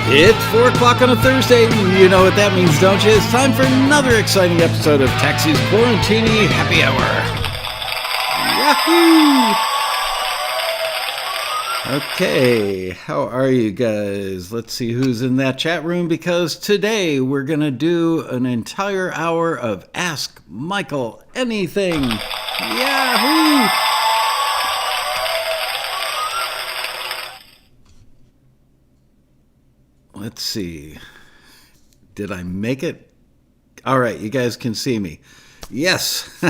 It's 4 o'clock on a Thursday. You know what that means, don't you? It's time for another exciting episode of Taxi's Quarantini Happy Hour. Yahoo! Okay, how are you guys? Let's see who's in that chat room, because today we're going to do an entire hour of Ask Michael Anything. Yahoo! Let's see. Did I make it? All right, you guys can see me. Yes.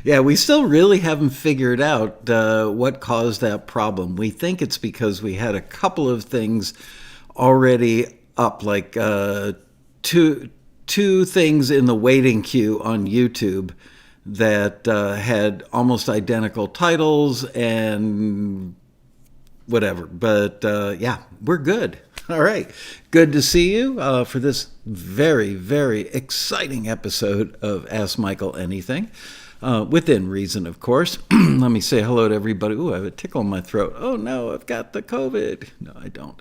Yeah, we still really haven't figured out what caused that problem. We think it's because we had a couple of things already up, like two things in the waiting queue on YouTube that had almost identical titles and whatever. But yeah, we're good. All right. Good to see you for this very, very exciting episode of Ask Michael Anything. Within reason, of course. Let me say hello to everybody. Ooh, I have a tickle in my throat. Oh, no, I've got the COVID. No, I don't.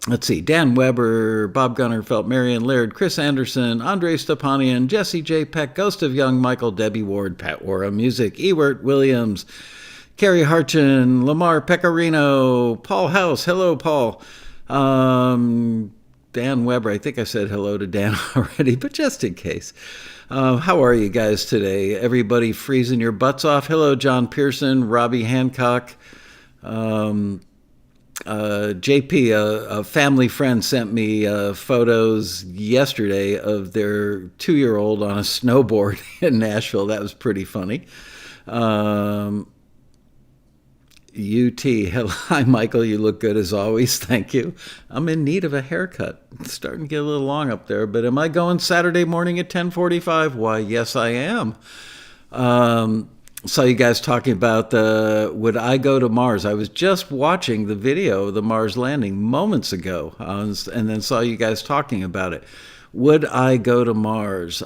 Let's see. Dan Weber, Bob Gunnerfelt, Marion Laird, Chris Anderson, Andre Stepanian, Jesse J. Peck, Ghost of Young Michael, Debbie Ward, Pat Wara Music, Ewert Williams, Carrie Harchin, Lamar Pecorino, Paul House. Hello, Paul. Dan Weber. I think I said hello to Dan already, but just in case. How are you guys today? Everybody freezing your butts off? Hello, John Pearson, Robbie Hancock. JP, a family friend, sent me photos yesterday of their 2-year-old on a snowboard in Nashville. That was pretty funny. UT, hello, hi Michael, you look good as always, thank you. I'm in need of a haircut. It's starting to get a little long up there, but am I going Saturday morning at 10:45? Why, yes I am. Saw you guys talking about would I go to Mars? I was just watching the video of the Mars landing moments ago, and then saw you guys talking about it. Would I go to Mars?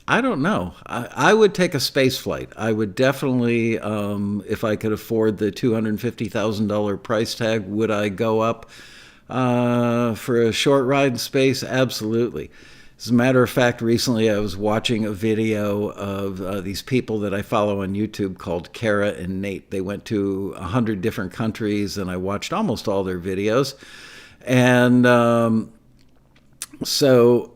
I don't know. I would take a space flight. I would definitely, if I could afford the $250,000 price tag, would I go up for a short ride in space? Absolutely. As a matter of fact, recently I was watching a video of these people that I follow on YouTube called Kara and Nate. They went to 100 different countries, and I watched almost all their videos. And so...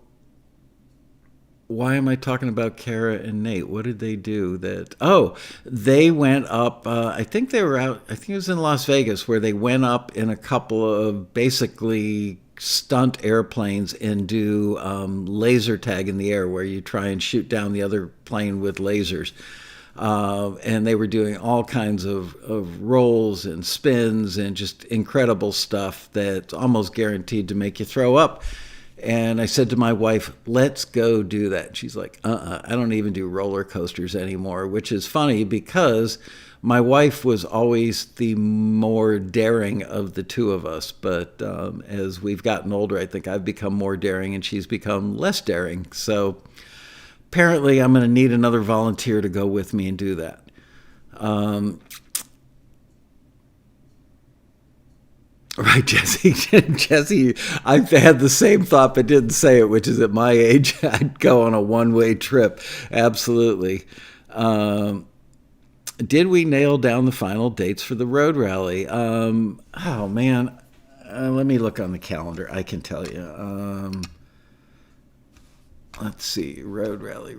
Why am I talking about Kara and Nate? What did they do? They went up, I think they were out, I think it was in Las Vegas, where they went up in a couple of basically stunt airplanes and do laser tag in the air, where you try and shoot down the other plane with lasers. And they were doing all kinds of rolls and spins and just incredible stuff that's almost guaranteed to make you throw up. And I said to my wife, let's go do that. She's like, I don't even do roller coasters anymore, which is funny because my wife was always the more daring of the two of us. But as we've gotten older, I think I've become more daring and she's become less daring. So apparently I'm going to need another volunteer to go with me and do that. Right, Jesse. Jesse, I've had the same thought but didn't say it, which is at my age, I'd go on a one-way trip. Absolutely. Did we nail down the final dates for the road rally? Oh, man. Let me look on the calendar. I can tell you. Let's see. Road rally.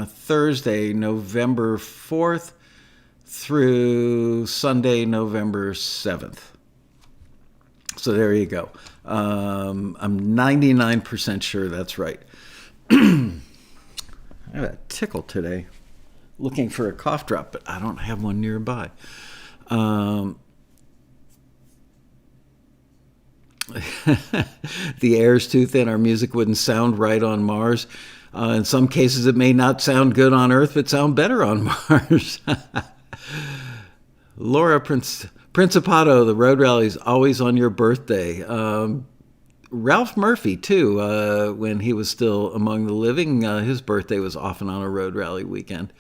Thursday, November 4th through Sunday, November 7th. So there you go. I'm 99% sure that's right. I have a tickle today. Looking for a cough drop, but I don't have one nearby. The air's too thin. Our music wouldn't sound right on Mars. In some cases, it may not sound good on Earth, but sound better on Mars. Laura Principato, the road rally is always on your birthday. Ralph Murphy, too, when he was still among the living, his birthday was often on a road rally weekend.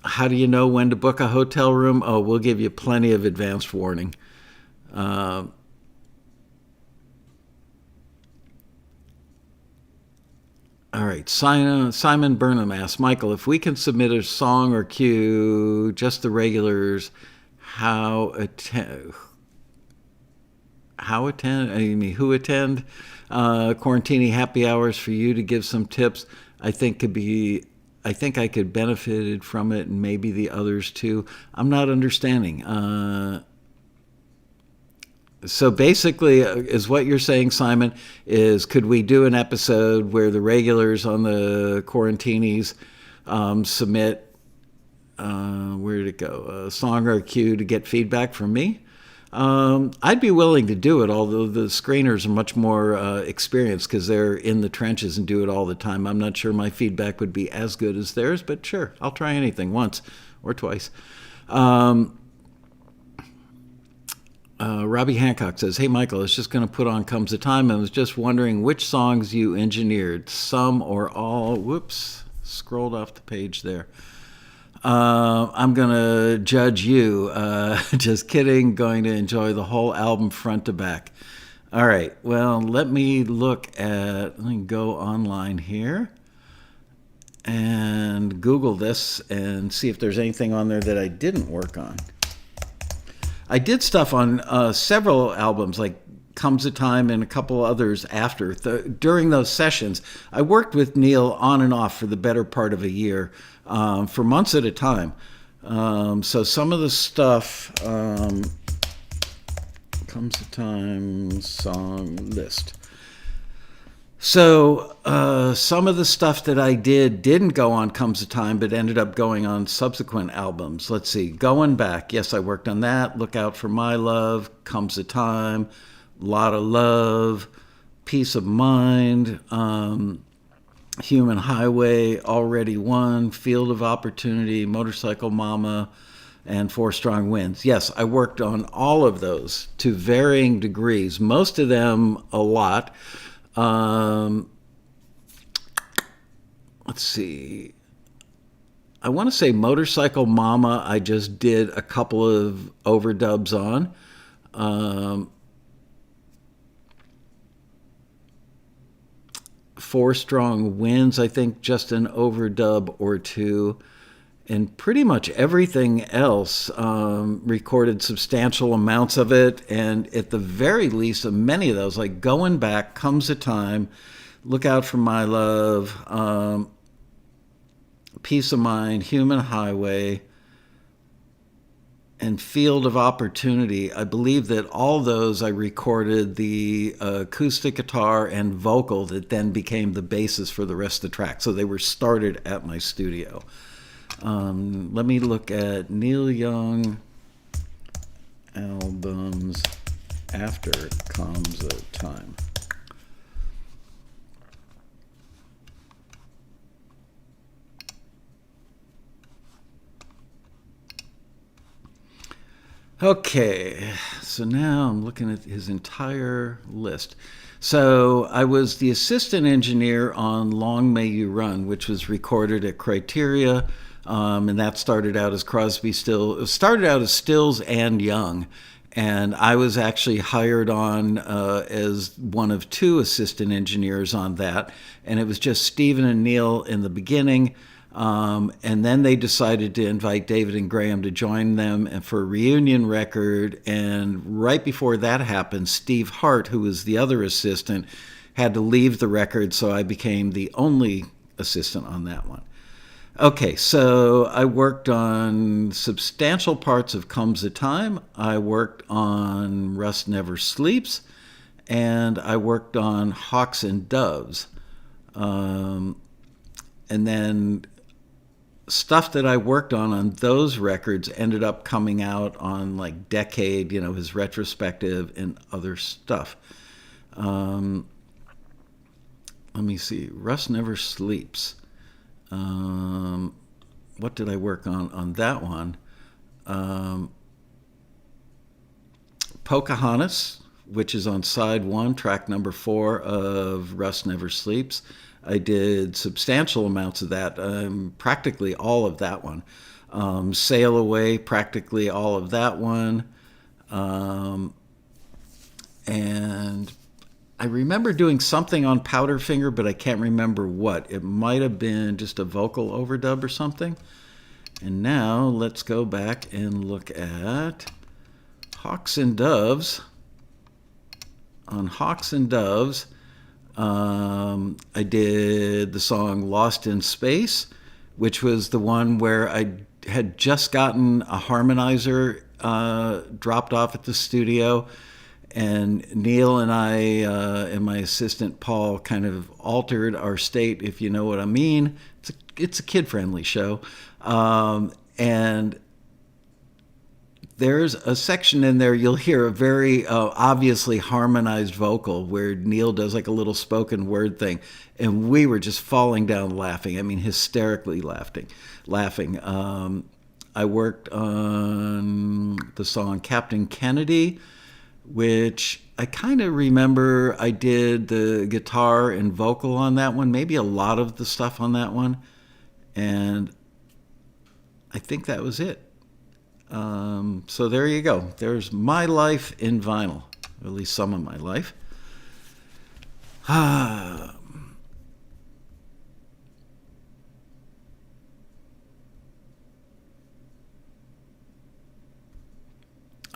How do you know when to book a hotel room? Oh, we'll give you plenty of advanced warning. Uh, all right, Simon Burnham asks, Michael, if we can submit a song or cue, just the regulars, how attend? I mean, who attend? Quarantini happy hours for you to give some tips. I think could be. I think I could benefited from it, and maybe the others too. I'm not understanding. So basically, is what you're saying, Simon, is could we do an episode where the regulars on the Quarantinis submit, where did it go, a song or a cue to get feedback from me? I'd be willing to do it, although the screeners are much more experienced because they're in the trenches and do it all the time. I'm not sure my feedback would be as good as theirs, but sure, I'll try anything once or twice. Robbie Hancock says, hey, Michael, I was just going to put on Comes a Time. I was just wondering which songs you engineered, some or all. Whoops, scrolled off the page there. I'm going to judge you. Just kidding. Going to enjoy the whole album front to back. All right. Well, let me go online here and Google this and see if there's anything on there that I didn't work on. I did stuff on several albums, like Comes a Time and a couple others after. During those sessions, I worked with Neil on and off for the better part of a year, for months at a time. So some of the stuff, Comes a Time song list. So some of the stuff that I didn't go on Comes a Time, but ended up going on subsequent albums. Let's see, Going Back. Yes, I worked on that. Look Out for My Love, Comes a Time, Lot of Love, Peace of Mind, Human Highway, Already Won, Field of Opportunity, Motorcycle Mama, and Four Strong Winds. Yes, I worked on all of those to varying degrees, most of them a lot. Let's see. I want to say Motorcycle Mama I just did a couple of overdubs on. Four Strong Winds, I think just an overdub or two. And pretty much everything else, recorded substantial amounts of it. And at the very least, of many of those, like Going Back, Comes a Time, Look Out for My Love, Peace of Mind, Human Highway, and Field of Opportunity. I believe that all those I recorded the acoustic guitar and vocal that then became the basis for the rest of the track. So they were started at my studio. Let me look at Neil Young albums after Comes a Time. Okay, so now I'm looking at his entire list. So I was the assistant engineer on Long May You Run, which was recorded at Criteria. And that started out as Stills and Young. And I was actually hired on as one of two assistant engineers on that. And it was just Stephen and Neil in the beginning. And then they decided to invite David and Graham to join them and for a reunion record. And right before that happened, Steve Hart, who was the other assistant, had to leave the record. So I became the only assistant on that one. Okay, so I worked on substantial parts of Comes a Time. I worked on Rust Never Sleeps, and I worked on Hawks and Doves. And then stuff that I worked on those records ended up coming out on like Decade, his retrospective and other stuff. Let me see, Rust Never Sleeps. What did I work on that one? Pocahontas which is on side one, track number 4 of Rust Never Sleeps. I did substantial amounts of that, practically all of that one. Sail Away, practically all of that one. And I remember doing something on Powderfinger, but I can't remember what. It might have been just a vocal overdub or something. And now let's go back and look at Hawks and Doves. On Hawks and Doves, I did the song Lost in Space, which was the one where I had just gotten a harmonizer dropped off at the studio. And Neil and I and my assistant Paul kind of altered our state, if you know what I mean. It's a kid-friendly show. And there's a section in there, you'll hear a very obviously harmonized vocal where Neil does like a little spoken word thing. And we were just falling down laughing. I mean, hysterically laughing. I worked on the song Captain Kennedy, which I kind of remember I did the guitar and vocal on that one, maybe a lot of the stuff on that one. And I think that was it. So there you go. There's my life in vinyl, or at least some of my life.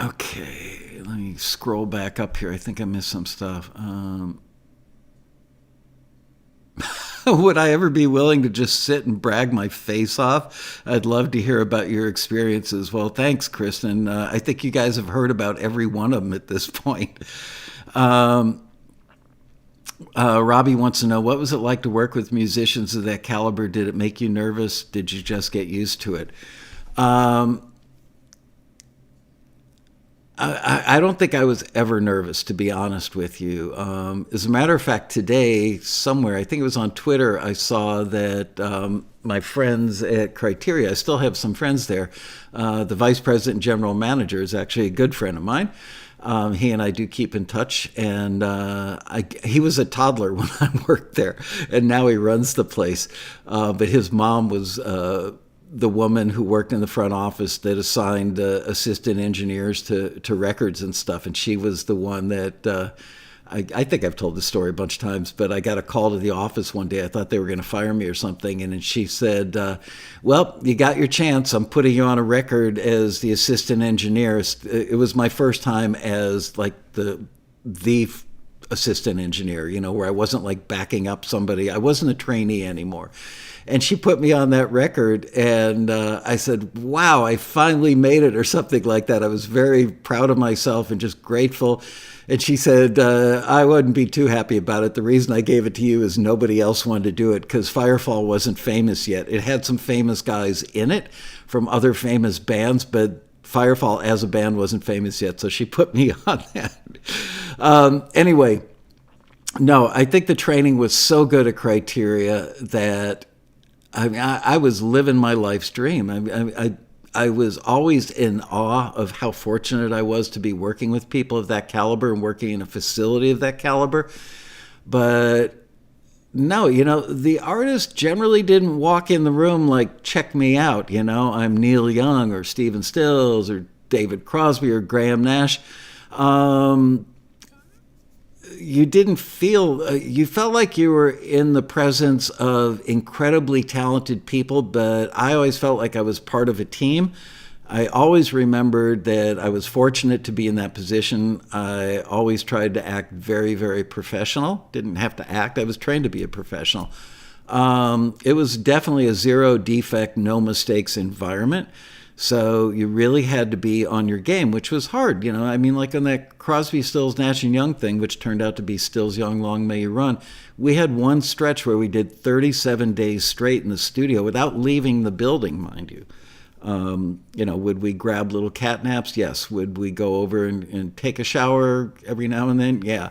Okay, let me scroll back up here. I think I missed some stuff. Would I ever be willing to just sit and brag my face off? I'd love to hear about your experiences. Well, thanks, Kristen. I think you guys have heard about every one of them at this point. Robbie wants to know, what was it like to work with musicians of that caliber? Did it make you nervous? Did you just get used to it? I don't think I was ever nervous, to be honest with you. As a matter of fact, today, somewhere, I think it was on Twitter, I saw that my friends at Criteria, I still have some friends there, the vice president and general manager is actually a good friend of mine. He and I do keep in touch, and he was a toddler when I worked there, and now he runs the place. But his mom was the woman who worked in the front office that assigned assistant engineers to records and stuff. And she was the one that, I think I've told this story a bunch of times, but I got a call to the office one day. I thought they were going to fire me or something. And then she said, well, you got your chance. I'm putting you on a record as the assistant engineer. It was my first time as like the assistant engineer, where I wasn't like backing up somebody. I wasn't a trainee anymore. And she put me on that record, and I said, wow, I finally made it, or something like that. I was very proud of myself and just grateful. And she said, I wouldn't be too happy about it. The reason I gave it to you is nobody else wanted to do it because Firefall wasn't famous yet. It had some famous guys in it from other famous bands, but Firefall as a band wasn't famous yet. So she put me on that. Anyway, no, I think the training was so good at Criteria that I was living my life's dream. I was always in awe of how fortunate I was to be working with people of that caliber and working in a facility of that caliber. But no, the artist generally didn't walk in the room like, check me out. I'm Neil Young or Stephen Stills or David Crosby or Graham Nash. You didn't feel, you felt like you were in the presence of incredibly talented people, but I always felt like I was part of a team. I always remembered that I was fortunate to be in that position. I always tried to act very, very professional. Didn't have to act. I was trained to be a professional. It was definitely a zero defect, no mistakes environment. So you really had to be on your game, which was hard. Like on that Crosby, Stills, Nash & Young thing, which turned out to be Stills, Young, Long May You Run, we had one stretch where we did 37 days straight in the studio without leaving the building, mind you. Would we grab little cat naps? Yes. Would we go over and take a shower every now and then? Yeah.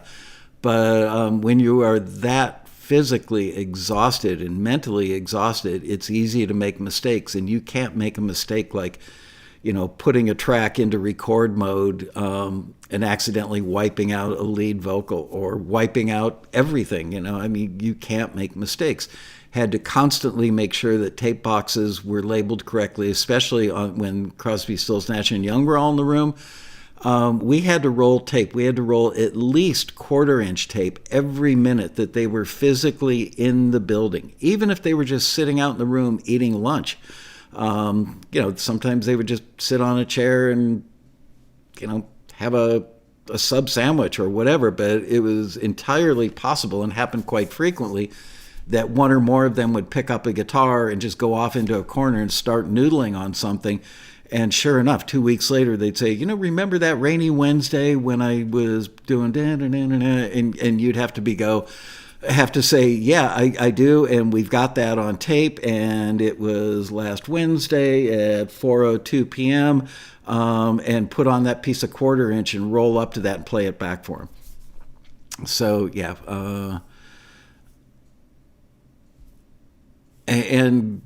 But when you are that physically exhausted and mentally exhausted, it's easy to make mistakes, and you can't make a mistake like putting a track into record mode and accidentally wiping out a lead vocal or wiping out everything. I mean, you can't make mistakes. Had to constantly make sure that tape boxes were labeled correctly, especially when Crosby, Stills, Nash and Young were all in the room. We had to roll tape. We had to roll at least 1/4-inch tape every minute that they were physically in the building, even if they were just sitting out in the room eating lunch. Sometimes they would just sit on a chair and, have a sub sandwich or whatever, but it was entirely possible and happened quite frequently that one or more of them would pick up a guitar and just go off into a corner and start noodling on something. And sure enough, 2 weeks later, they'd say, remember that rainy Wednesday when I was doing and you'd have to say, yeah, I do, and we've got that on tape, and it was last Wednesday at 4:02 p.m., and put on that piece of 1/4-inch and roll up to that and play it back for them. So, yeah. And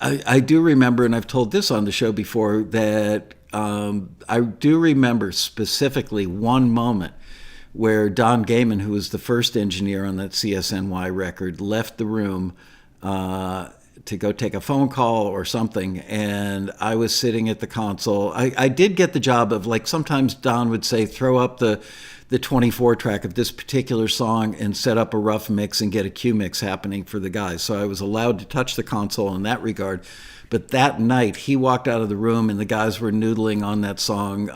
I do remember, and I've told this on the show before, that I do remember specifically one moment where Don Gaiman, who was the first engineer on that CSNY record, left the room to go take a phone call or something, and I was sitting at the console. I did get the job of, sometimes Don would say, throw up the 24 track of this particular song and set up a rough mix and get a Q mix happening for the guys. So I was allowed to touch the console in that regard. But that night, he walked out of the room and the guys were noodling on that song,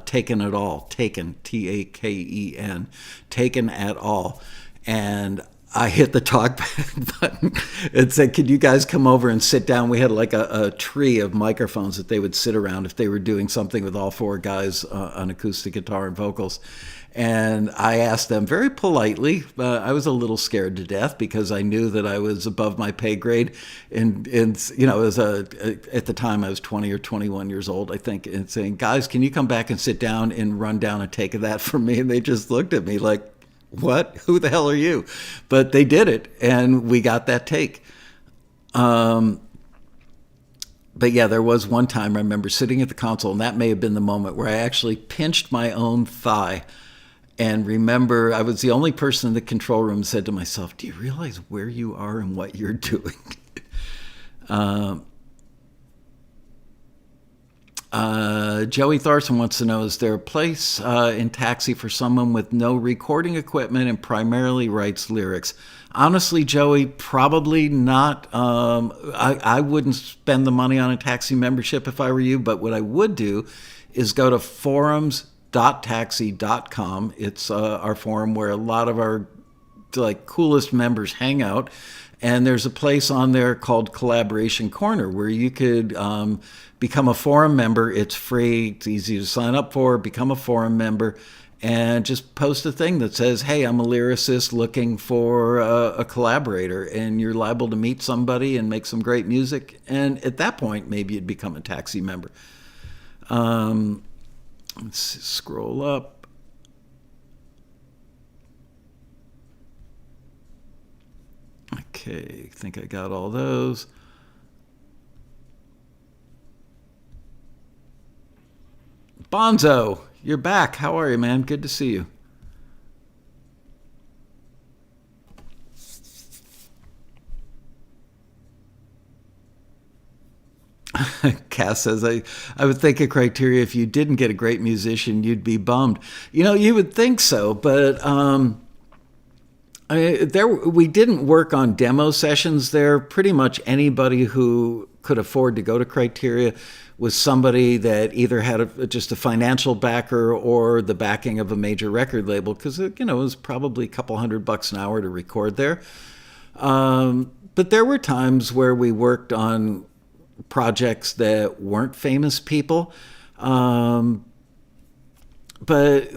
Taken At All. Taken, Taken, Taken At All. And I hit the talk button and said, could you guys come over and sit down? We had a tree of microphones that they would sit around if they were doing something with all four guys on acoustic guitar and vocals. And I asked them very politely. I was a little scared to death because I knew that I was above my pay grade. And at the time I was 20 or 21 years old, I think, and saying, guys, can you come back and sit down and run down a take of that for me? And they just looked at me like, what? Who the hell are you? But they did it, and we got that take. But yeah, there was one time I remember sitting at the console, and that may have been the moment where I actually pinched my own thigh. And remember, I was the only person in the control room, said to myself, do you realize where you are and what you're doing? Joey Tharson wants to know, is there a place in Taxi for someone with no recording equipment and primarily writes lyrics? Honestly, Joey, probably not. I wouldn't spend the money on a Taxi membership if I were you, but what I would do is go to forums.taxi.com. It's our forum where a lot of our coolest members hang out. And there's a place on there called Collaboration Corner where you could become a forum member. It's free. It's easy to sign up for. Become a forum member and just post a thing that says, hey, I'm a lyricist looking for a collaborator. And you're liable to meet somebody and make some great music. And at that point, maybe you'd become a Taxi member. Let's scroll up. Okay, I think I got all those. Bonzo, you're back. How are you, man? Good to see you. Cass says, I would think a criteria, if you didn't get a great musician, you'd be bummed. You would think so, but we didn't work on demo sessions there. Pretty much anybody who could afford to go to Criteria was somebody that either had just a financial backer or the backing of a major record label, because it was probably a couple $100 an hour to record there. But there were times where we worked on projects that weren't famous people, but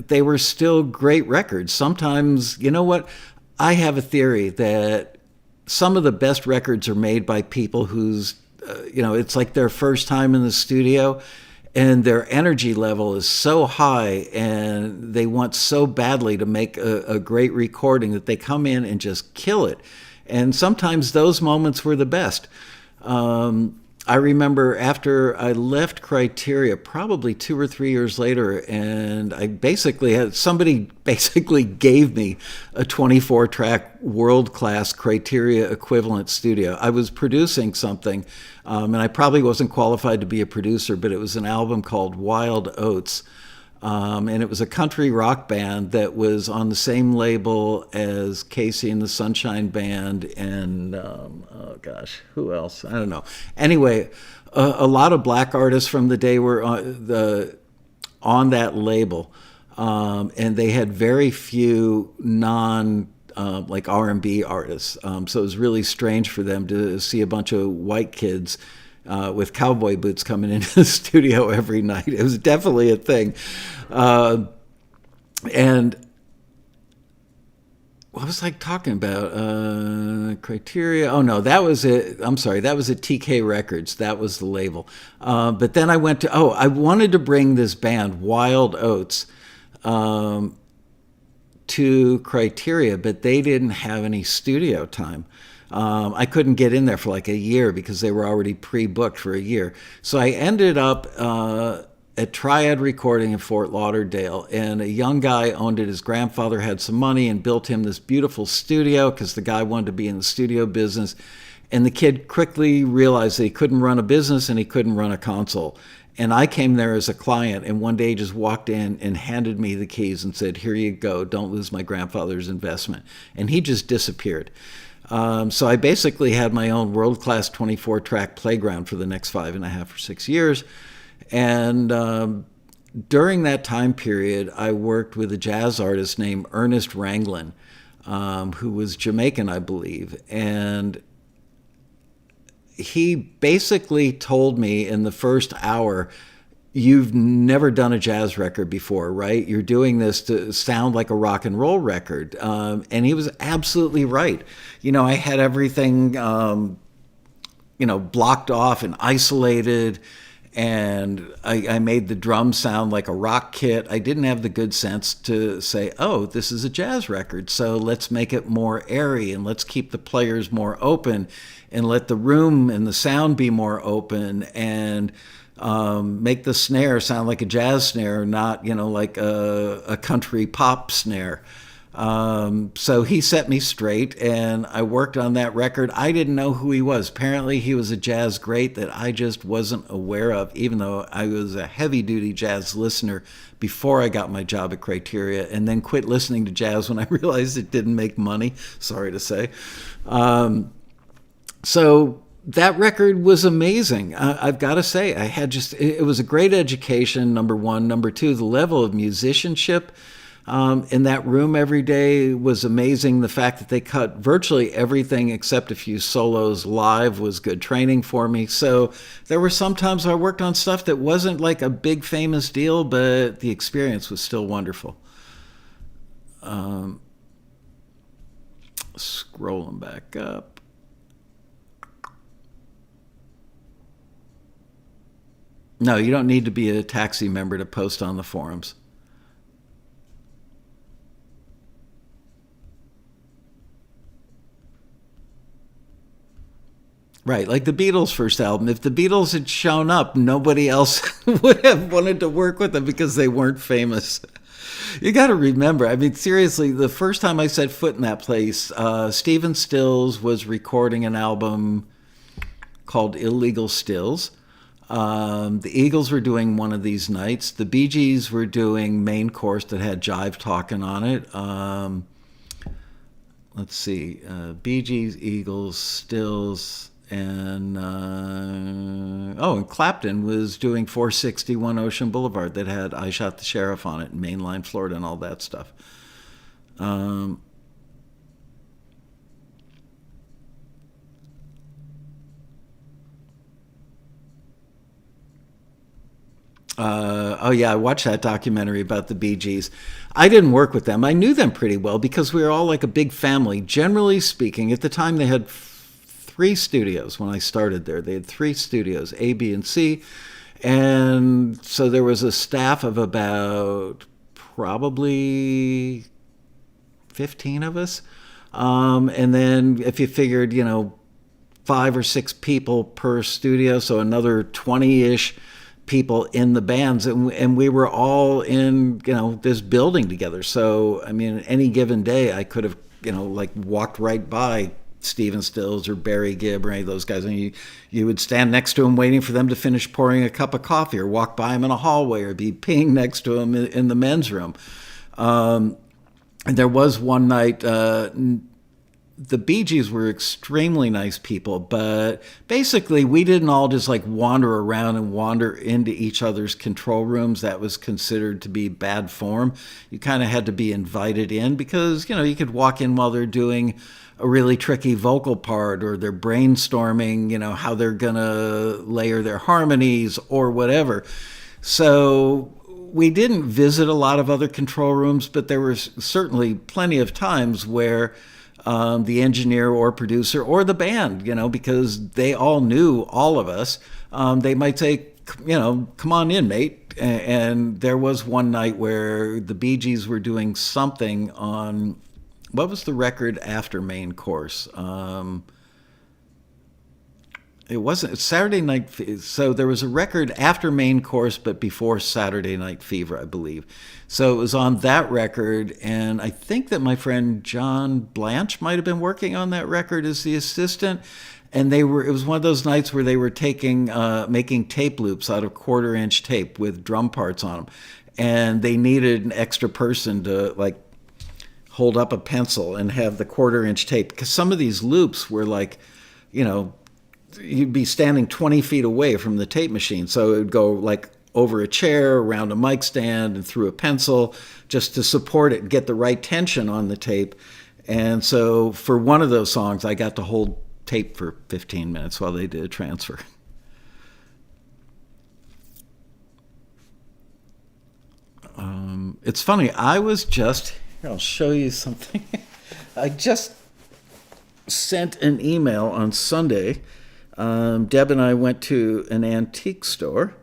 they were still great records. Sometimes, you know what? I have a theory that some of the best records are made by people whose, it's like their first time in the studio and their energy level is so high and they want so badly to make a great recording that they come in and just kill it. And sometimes those moments were the best. I remember after I left Criteria, probably 2 or 3 years later, and I basically had somebody basically gave me a 24-track world-class Criteria equivalent studio. I was producing something, and I probably wasn't qualified to be a producer, but it was an album called Wild Oats. And it was a country rock band that was on the same label as Casey and the Sunshine Band and, oh gosh, who else? I don't know. Anyway, a lot of black artists from the day were on that label. And they had very few like R&B artists. So it was really strange for them to see a bunch of white kids with cowboy boots coming into the studio every night. It was definitely a thing. And what was I talking about? Criteria. Oh no, that was it. I'm sorry, that was at TK Records. That was the label. But then I went to. Oh, I wanted to bring this band, Wild Oats, to Criteria, but they didn't have any studio time. I couldn't get in there for like a year because they were already pre-booked for a year. So I ended up at Triad Recording in Fort Lauderdale, and a young guy owned it. His grandfather had some money and built him this beautiful studio because the guy wanted to be in the studio business. And the kid quickly realized that he couldn't run a business and he couldn't run a console. And I came there as a client, and one day he just walked in and handed me the keys and said, "Here you go, don't lose my grandfather's investment." And he just disappeared. So I basically had my own world-class 24-track playground for the next 5.5 or 6 years. And during that time period, I worked with a jazz artist named Ernest Ranglin, who was Jamaican, I believe. And he basically told me in the first hour, "You've never done a jazz record before, right? You're doing this to sound like a rock and roll record." And he was absolutely right. I had everything, blocked off and isolated. And I made the drums sound like a rock kit. I didn't have the good sense to say, "Oh, this is a jazz record, so let's make it more airy and let's keep the players more open and let the room and the sound be more open and make the snare sound like a jazz snare, not, like a country pop snare." So he set me straight, and I worked on that record. I didn't know who he was. Apparently he was a jazz great that I just wasn't aware of, even though I was a heavy-duty jazz listener before I got my job at Criteria, and then quit listening to jazz when I realized it didn't make money, sorry to say. So that record was amazing. I've got to say, it was a great education, number one. Number two, the level of musicianship in that room every day was amazing. The fact that they cut virtually everything except a few solos live was good training for me. So there were some times I worked on stuff that wasn't like a big famous deal, but the experience was still wonderful. Scrolling back up. No, you don't need to be a taxi member to post on the forums. Right, like the Beatles' first album. If the Beatles had shown up, nobody else would have wanted to work with them because they weren't famous. You got to remember, I mean, seriously, the first time I set foot in that place, Stephen Stills was recording an album called Illegal Stills. The Eagles were doing One of These Nights. The BeeGees were doing Main Course that had Jive Talking on it. Let's see, BeeGees, Eagles, Stills, and and Clapton was doing 461 Ocean Boulevard that had I Shot the Sheriff on it, and Mainline Florida and all that stuff. I watched that documentary about the BeeGees. I didn't work with them. I knew them pretty well because we were all like a big family. Generally speaking, at the time they had 3 studios when I started there. They had 3 studios, A, B, and C. And so there was a staff of about probably 15 of us. And then if you figured, 5 or 6 people per studio, so another 20-ish people in the bands, and we were all in this building together. So I mean, any given day I could have like walked right by Stephen Stills or Barry Gibb or any of those guys, and you would stand next to them waiting for them to finish pouring a cup of coffee, or walk by them in a hallway, or be peeing next to them in the men's room. And there was one night, the BeeGees were extremely nice people, but basically we didn't all just like wander around and wander into each other's control rooms. That was considered to be bad form. You kind of had to be invited in, because you could walk in while they're doing a really tricky vocal part, or they're brainstorming how they're gonna layer their harmonies or whatever. So we didn't visit a lot of other control rooms, but there were certainly plenty of times where the engineer or producer or the band, because they all knew all of us, they might say, come on in, mate. And there was one night where the BeeGees were doing something on, what was the record after Main Course? It wasn't Saturday Night. So there was a record after Main Course, but before Saturday Night Fever, I believe. So it was on that record, and I think that my friend John Blanche might have been working on that record as the assistant. And it was one of those nights where they were making tape loops out of 1/4-inch tape with drum parts on them, and they needed an extra person to like hold up a pencil and have the 1/4-inch tape, because some of these loops were like, you'd be standing 20 feet away from the tape machine. So it would go like over a chair, around a mic stand, and through a pencil, just to support it and get the right tension on the tape. And so for one of those songs, I got to hold tape for 15 minutes while they did a transfer. It's funny, I'll show you something. I just sent an email on Sunday. Deb and I went to an antique store,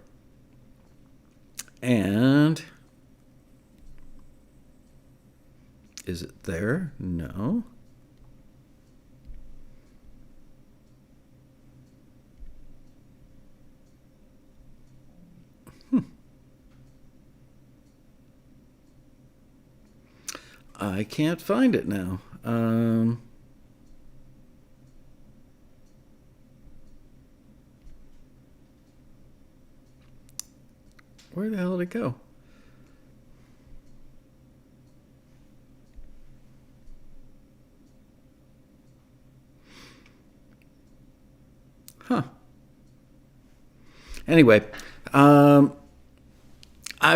and is it there? No. I can't find it now. Where the hell did it go? Huh. Anyway, I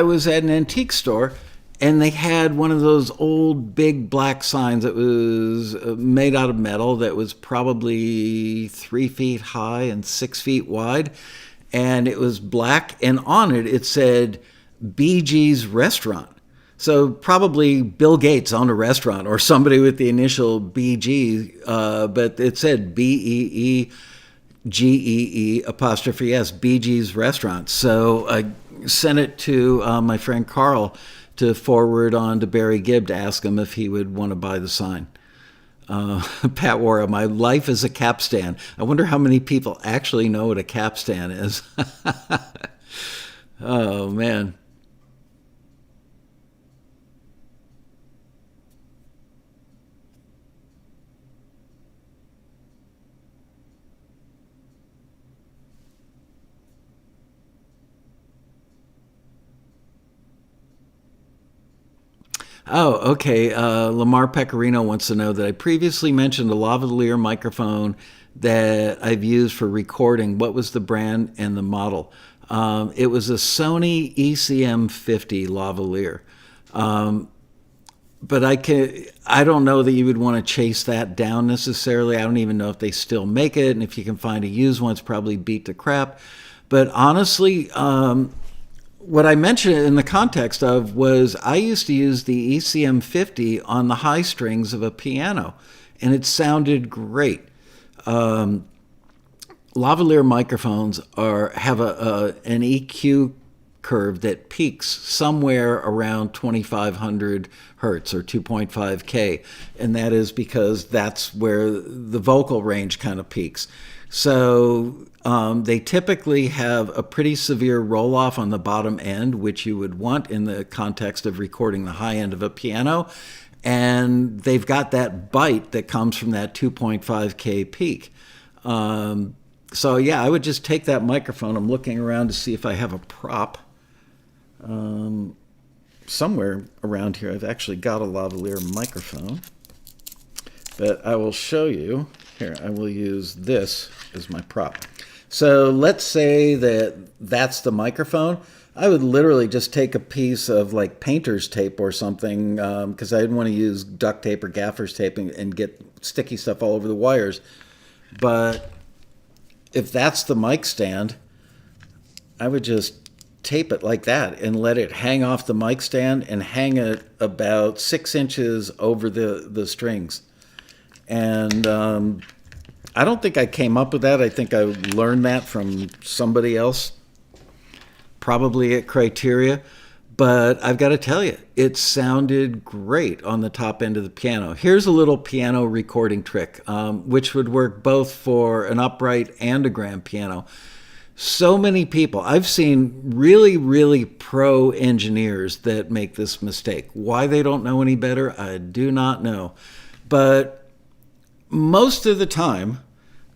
was at an antique store, and they had one of those old big black signs that was made out of metal, that was probably 3 feet high and 6 feet wide. And it was black, and on it said BeeGees Restaurant. So probably Bill Gates owned a restaurant, or somebody with the initial BG, but it said BeeGees ', BeeGees Restaurant. So I sent it to my friend Carl to forward on to Barry Gibb to ask him if he would want to buy the sign. Pat Worrell, my life is a capstan. I wonder how many people actually know what a capstan is. Oh, man. Oh, okay. Lamar Pecorino wants to know that I previously mentioned a lavalier microphone that I've used for recording. What was the brand and the model? It was a Sony ECM 50 lavalier. But I don't know that you would want to chase that down necessarily. I don't even know if they still make it, and if you can find a used one, it's probably beat to crap. But honestly, what I mentioned in the context of was I used to use the ECM 50 on the high strings of a piano, and it sounded great. Lavalier microphones have an EQ curve that peaks somewhere around 2500 hertz or 2.5K, and that is because that's where the vocal range kind of peaks. So they typically have a pretty severe roll off on the bottom end, which you would want in the context of recording the high end of a piano. And they've got that bite that comes from that 2.5K peak. So yeah, I would just take that microphone. I'm looking around to see if I have a prop. Somewhere around here, I've actually got a lavalier microphone. But I will show you. Here, I will use this as my prop. So let's say that that's the microphone. I would literally just take a piece of like painter's tape or something, because I didn't want to use duct tape or gaffer's tape and get sticky stuff all over the wires. But if that's the mic stand, I would just tape it like that and let it hang off the mic stand and hang it about 6 inches over the strings. And I don't think I came up with that. I think I learned that from somebody else, probably at Criteria. But I've got to tell you, it sounded great on the top end of the piano. Here's a little piano recording trick, which would work both for an upright and a grand piano. So many people, I've seen really, really pro engineers that make this mistake. Why they don't know any better, I do not know. But most of the time,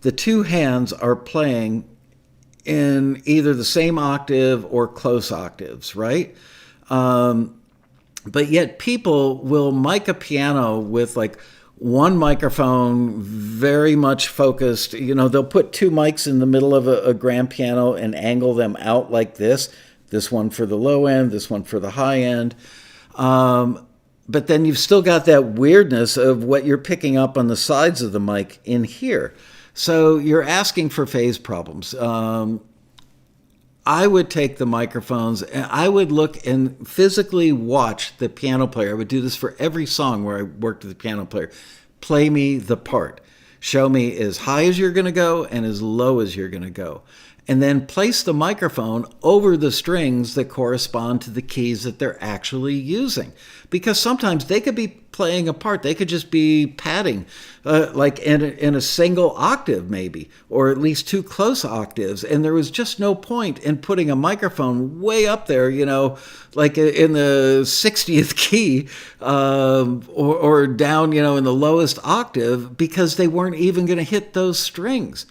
the two hands are playing in either the same octave or close octaves, right? But yet people will mic a piano with like one microphone very much focused. You know, they'll put two mics in the middle of a grand piano and angle them out like this. This one for the low end, this one for the high end. But then you've still got that weirdness of what you're picking up on the sides of the mic in here. So you're asking for phase problems. I would take the microphones and I would look and physically watch the piano player. I would do this for every song where I worked with the piano player. Play me the part. Show me as high as you're going to go and as low as you're going to go. And then place the microphone over the strings that correspond to the keys that they're actually using. Because sometimes they could be playing a part. They could just be padding, like in a single octave maybe, or at least two close octaves. And there was just no point in putting a microphone way up there, you know, like in the 60th key, or down, you know, in the lowest octave, because they weren't even going to hit those strings.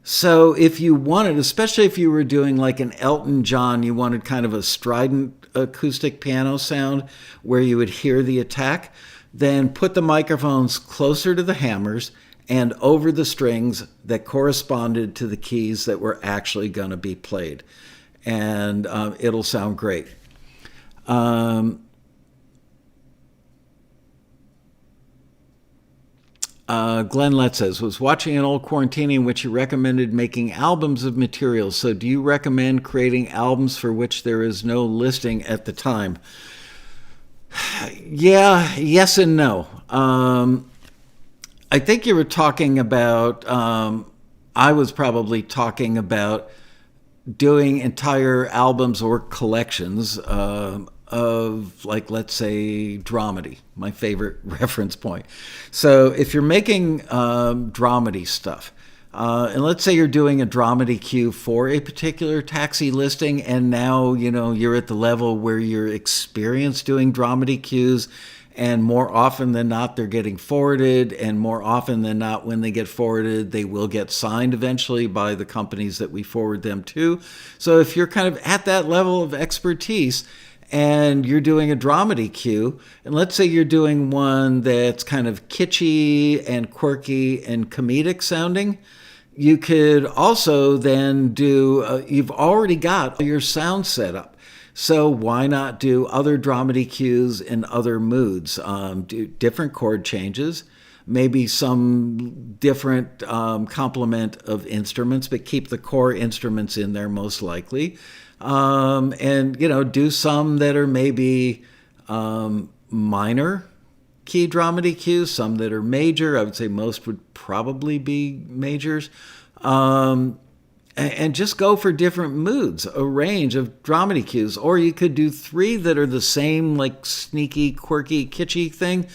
So if you wanted, especially if you were doing like an Elton John, you wanted kind of a strident acoustic piano sound where you would hear the attack, then put the microphones closer to the hammers and over the strings that corresponded to the keys that were actually going to be played. And it'll sound great. Glenn Lett says, was watching an old Quarantini in which you recommended making albums of materials. So do you recommend creating albums for which there is no listing at the time? Yeah, yes and no. I think you were talking about, I was probably talking about doing entire albums or collections of, like, let's say, dramedy, my favorite reference point. So if you're making dramedy stuff, and let's say you're doing a dramedy cue for a particular taxi listing, and now, you know, you're at the level where you're experienced doing dramedy cues, and more often than not, they're getting forwarded, and more often than not, when they get forwarded, they will get signed eventually by the companies that we forward them to. So if you're kind of at that level of expertise, and you're doing a dramedy cue, and let's say you're doing one that's kind of kitschy and quirky and comedic sounding, you could also then do, you've already got your sound set up. So why not do other dramedy cues in other moods? Do different chord changes, maybe some different complement of instruments, but keep the core instruments in there most likely. And, you know, do some that are maybe minor key dramedy cues, some that are major. I would say most would probably be majors. And just go for different moods, a range of dramedy cues. Or you could do 3 that are the same, like sneaky, quirky, kitschy thing.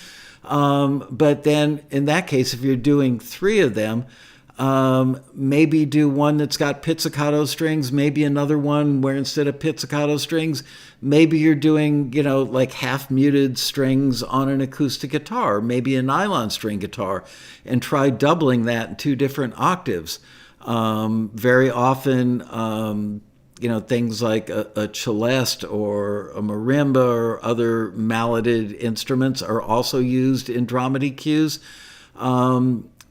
But then in that case, if you're doing 3 of them, Maybe do one that's got pizzicato strings, maybe another one where instead of pizzicato strings, maybe you're doing, like half muted strings on an acoustic guitar, maybe a nylon string guitar, and try doubling that in two different octaves. Very often, things like a celeste or a marimba or other malleted instruments are also used in dramedy cues.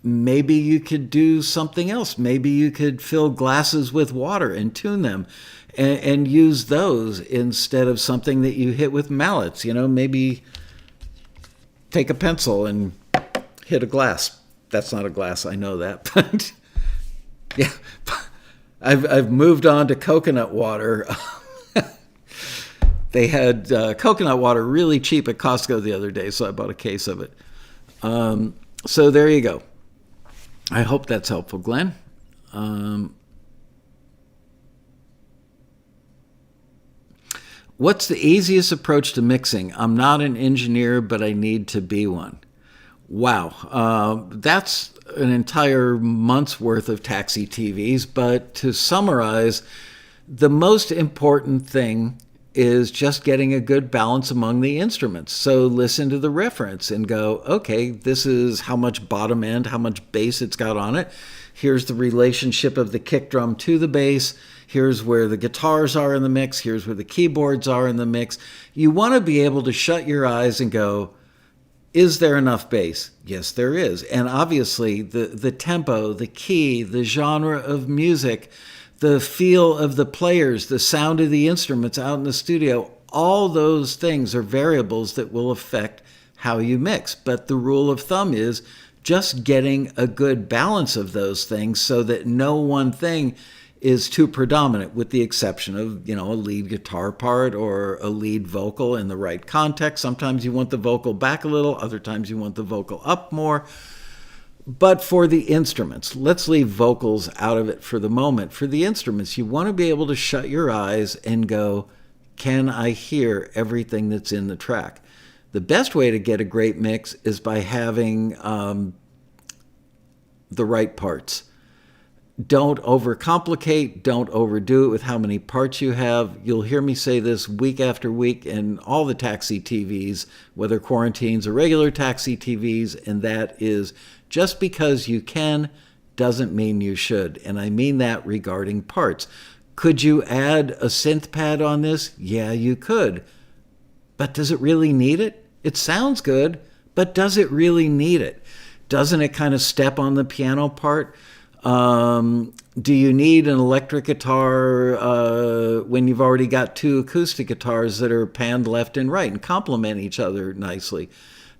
Maybe you could do something else. Maybe you could fill glasses with water and tune them and use those instead of something that you hit with mallets. Maybe take a pencil and hit a glass. That's not a glass, I know that. But yeah, I've moved on to coconut water. They had coconut water really cheap at Costco the other day, so I bought a case of it. So there you go. I hope that's helpful, Glenn. What's the easiest approach to mixing? I'm not an engineer, but I need to be one. Wow. That's an entire month's worth of taxi TVs. But to summarize, the most important thing is just getting a good balance among the instruments. So listen to the reference and go, okay, this is how much bottom end, how much bass it's got on it. Here's the relationship of the kick drum to the bass. Here's where the guitars are in the mix. Here's where the keyboards are in the mix. You want to be able to shut your eyes and go, is there enough bass? Yes, there is. And obviously the tempo, the key, the genre of music, the feel of the players, the sound of the instruments out in the studio, all those things are variables that will affect how you mix. But the rule of thumb is just getting a good balance of those things so that no one thing is too predominant, with the exception of, a lead guitar part or a lead vocal in the right context. Sometimes you want the vocal back a little, other times you want the vocal up more. But for the instruments, let's leave vocals out of it for the moment. For the instruments, you want to be able to shut your eyes and go, can I hear everything that's in the track? The best way to get a great mix is by having the right parts. Don't overcomplicate. Don't overdo it with how many parts you have. You'll hear me say this week after week in all the taxi TVs, whether Quarantines or regular taxi TVs, and that is just because you can doesn't mean you should. And I mean that regarding parts. Could you add a synth pad on this? Yeah, you could. But does it really need it? It sounds good, but does it really need it? Doesn't it kind of step on the piano part? Do you need an electric guitar when you've already got two acoustic guitars that are panned left and right and complement each other nicely?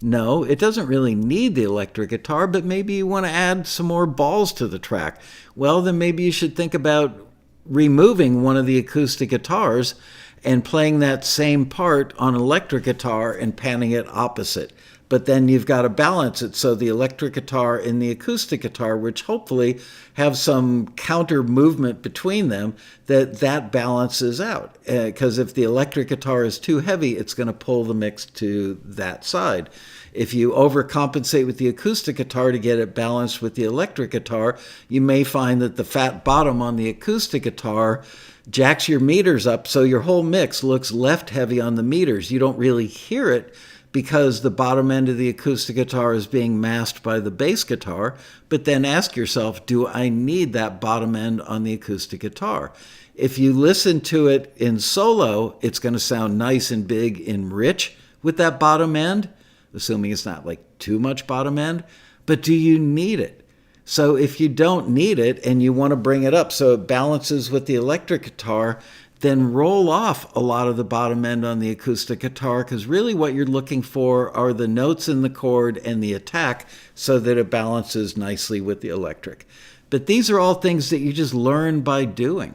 No, it doesn't really need the electric guitar, but maybe you want to add some more balls to the track. Well, then maybe you should think about removing one of the acoustic guitars and playing that same part on electric guitar and panning it opposite. But then you've got to balance it so the electric guitar and the acoustic guitar, which hopefully have some counter movement between them, that balances out. Because if the electric guitar is too heavy, it's going to pull the mix to that side. If you overcompensate with the acoustic guitar to get it balanced with the electric guitar, you may find that the fat bottom on the acoustic guitar jacks your meters up, so your whole mix looks left heavy on the meters. You don't really hear it, because the bottom end of the acoustic guitar is being masked by the bass guitar. But then ask yourself, do I need that bottom end on the acoustic guitar? If you listen to it in solo, it's going to sound nice and big and rich with that bottom end, assuming it's not like too much bottom end. But do you need it? So if you don't need it and you want to bring it up so it balances with the electric guitar, then roll off a lot of the bottom end on the acoustic guitar, because really what you're looking for are the notes in the chord and the attack so that it balances nicely with the electric. But these are all things that you just learn by doing.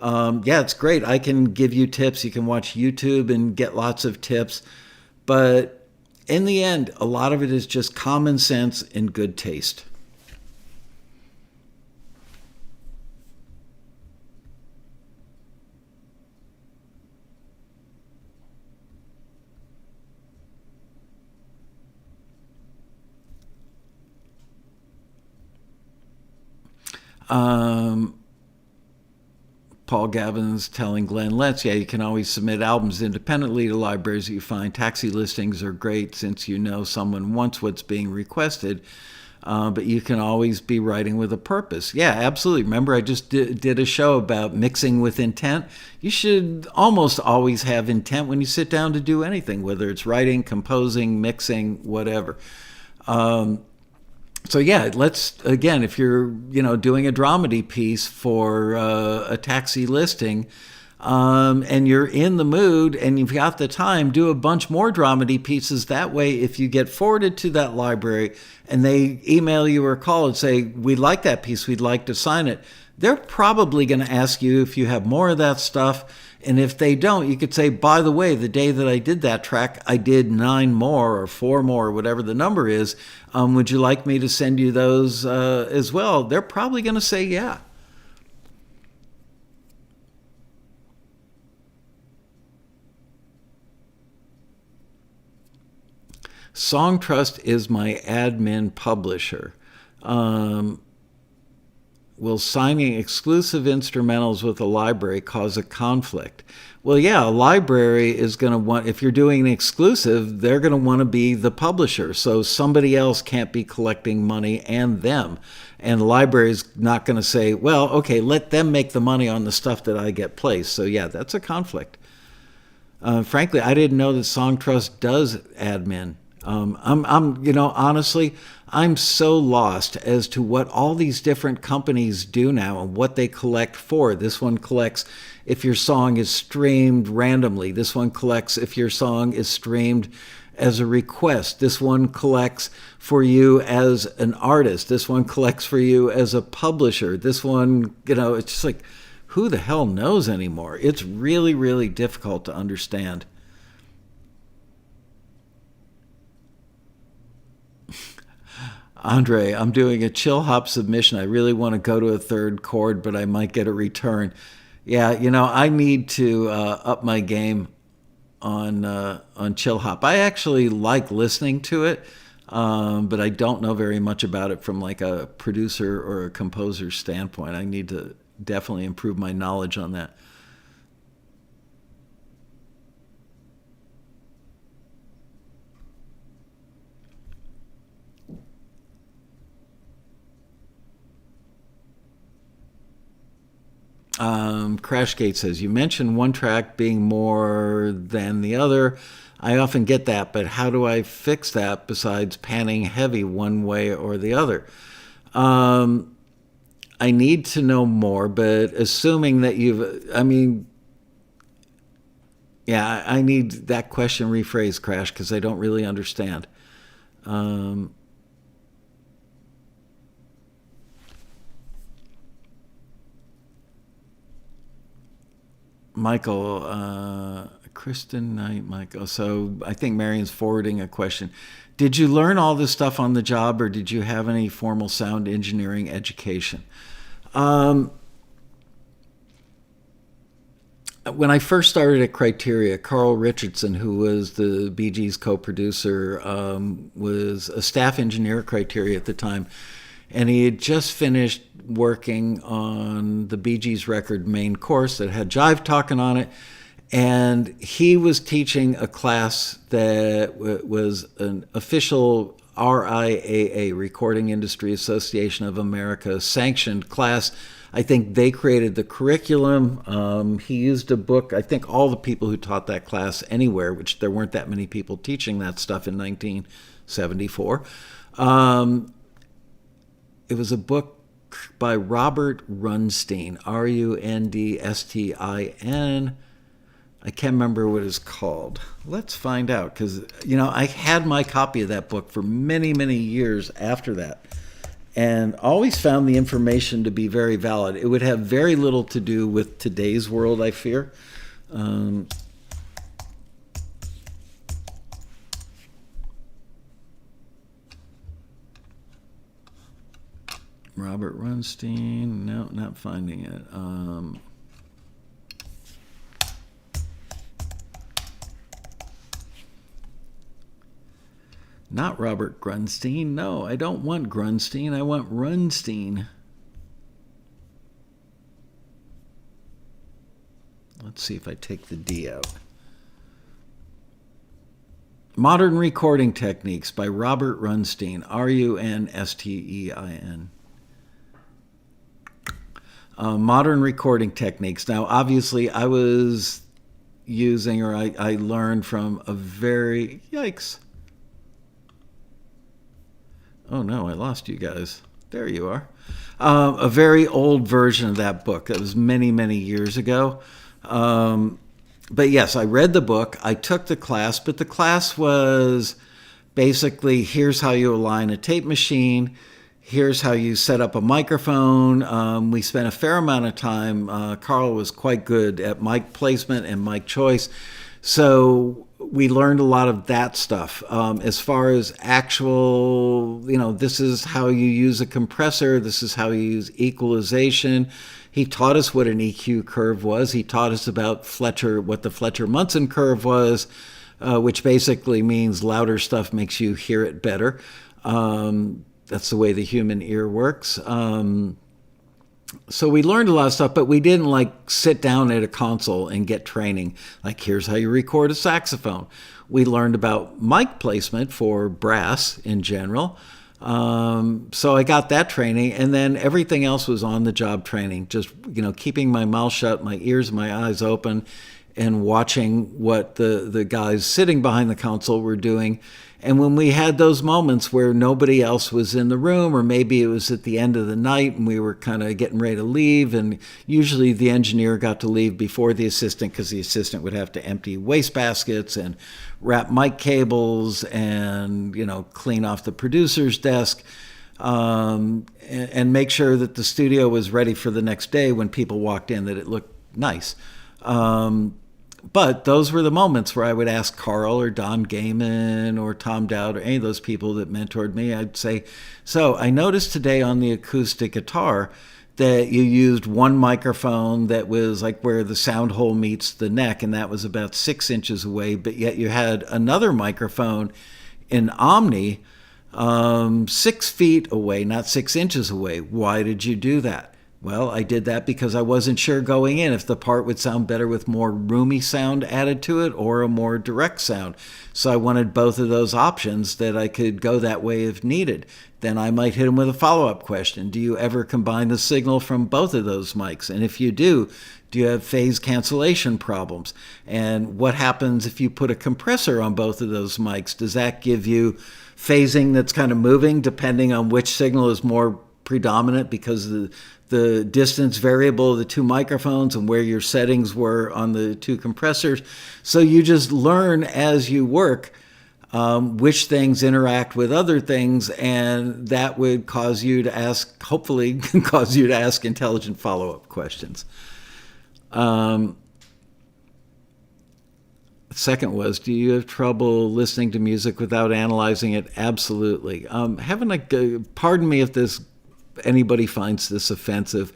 Yeah, it's great. I can give you tips. You can watch YouTube and get lots of tips. But in the end, a lot of it is just common sense and good taste. Um, Paul Gavin's telling Glenn Letts, yeah, you can always submit albums independently to libraries that you find. Taxi listings are great since you know someone wants what's being requested, but you can always be writing with a purpose. Yeah, absolutely. Remember, I just did a show about mixing with intent. You should almost always have intent when you sit down to do anything, whether it's writing, composing, mixing, whatever. So yeah, let's again, if you're doing a dramedy piece for a taxi listing, and you're in the mood and you've got the time, do a bunch more dramedy pieces. That way, if you get forwarded to that library and they email you or call and say, "We like that piece, we'd like to sign it," they're probably going to ask you if you have more of that stuff. And if they don't, you could say, by the way, the day that I did that track, I did 9 more or 4 more, or whatever the number is. Would you like me to send you those as well? They're probably going to say yeah. Songtrust is my admin publisher. Will signing exclusive instrumentals with a library cause a conflict? Well, yeah, a library is going to want, if you're doing an exclusive, they're going to want to be the publisher. So somebody else can't be collecting money and them. And the library is not going to say, well, okay, let them make the money on the stuff that I get placed. So yeah, that's a conflict. Frankly, I didn't know that Songtrust does admin. Honestly, I'm so lost as to what all these different companies do now and what they collect for. This one collects if your song is streamed randomly. This one collects if your song is streamed as a request. This one collects for you as an artist. This one collects for you as a publisher. This one, it's just like, who the hell knows anymore? It's really, really difficult to understand. Andre, I'm doing a chill hop submission. I really want to go to a third chord, but I might get a return. Yeah, I need to up my game on chill hop. I actually like listening to it, but I don't know very much about it from like a producer or a composer standpoint. I need to definitely improve my knowledge on that. Crashgate says, you mentioned one track being more than the other. I often get that, but how do I fix that besides panning heavy one way or the other? I need to know more, but assuming that yeah, I need that question rephrased, Crash, because I don't really understand. Um, Michael, Kristen Knight, Michael. So I think Marion's forwarding a question. Did you learn all this stuff on the job, or did you have any formal sound engineering education? Um, when I first started at Criteria, Carl Richardson, who was the BeeGees co-producer, was a staff engineer at Criteria at the time, and he had just finished working on the BeeGees record main course that had Jive talking on it, and he was teaching a class that was an official RIAA, Recording Industry Association of America, sanctioned class. I think they created the curriculum. He used a book. I think all the people who taught that class anywhere, which there weren't that many people teaching that stuff in 1974. It was a book by Robert Runstein, Rundstin. I can't remember what it's called. Let's find out, because, I had my copy of that book for many, many years after that, and always found the information to be very valid. It would have very little to do with today's world, I fear. Robert Runstein. No, not finding it. Not Robert Grunstein. No, I don't want Grunstein. I want Runstein. Let's see if I take the D out. Modern Recording Techniques by Robert Runstein, Runstein. Modern Recording Techniques. Now, obviously, I was using, or I learned from a very, yikes. Oh no, I lost you guys. There you are. A very old version of that book. That was many, many years ago. But yes, I read the book. I took the class, but the class was basically, here's how you align a tape machine. Here's how you set up a microphone. We spent a fair amount of time. Carl was quite good at mic placement and mic choice. So we learned a lot of that stuff. As far as actual, this is how you use a compressor. This is how you use equalization. He taught us what an EQ curve was. He taught us about what the Fletcher-Munson curve was, which basically means louder stuff makes you hear it better. That's the way the human ear works. So we learned a lot of stuff, but we didn't sit down at a console and get training. Like, here's how you record a saxophone. We learned about mic placement for brass in general. So I got that training, and then everything else was on-the-job training. Just, keeping my mouth shut, my ears, my eyes open, and watching what the guys sitting behind the console were doing. And when we had those moments where nobody else was in the room, or maybe it was at the end of the night and we were kind of getting ready to leave, and usually the engineer got to leave before the assistant because the assistant would have to empty wastebaskets and wrap mic cables and, clean off the producer's desk, and make sure that the studio was ready for the next day when people walked in, that it looked nice. But those were the moments where I would ask Carl or Don Gaiman or Tom Dowd or any of those people that mentored me. I'd say, so I noticed today on the acoustic guitar that you used one microphone that was like where the sound hole meets the neck, and that was about 6 inches away, but yet you had another microphone in Omni 6 feet away, not 6 inches away. Why did you do that? Well, I did that because I wasn't sure going in if the part would sound better with more roomy sound added to it or a more direct sound. So I wanted both of those options that I could go that way if needed. Then I might hit them with a follow-up question. Do you ever combine the signal from both of those mics? And if you do you have phase cancellation problems? And what happens if you put a compressor on both of those mics? Does that give you phasing that's kind of moving depending on which signal is more predominant because of the distance variable of the two microphones and where your settings were on the two compressors? So you just learn as you work which things interact with other things, and that would cause you to ask, hopefully cause you to ask intelligent follow-up questions. Second was, do you have trouble listening to music without analyzing it? Absolutely. Pardon me if anybody finds this offensive,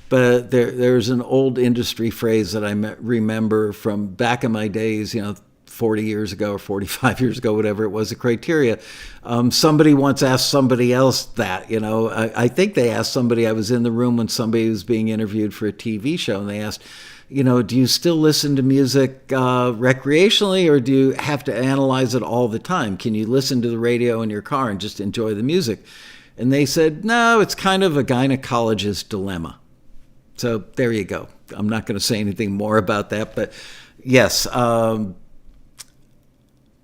but there's an old industry phrase that I remember from back in my days, 40 years ago or 45 years ago, whatever it was, the criteria. Somebody once asked somebody else that, I think they asked somebody, I was in the room when somebody was being interviewed for a TV show, and they asked, do you still listen to music recreationally, or do you have to analyze it all the time? Can you listen to the radio in your car and just enjoy the music? And they said, no, it's kind of a gynecologist's dilemma. So there you go. I'm not going to say anything more about that, but yes,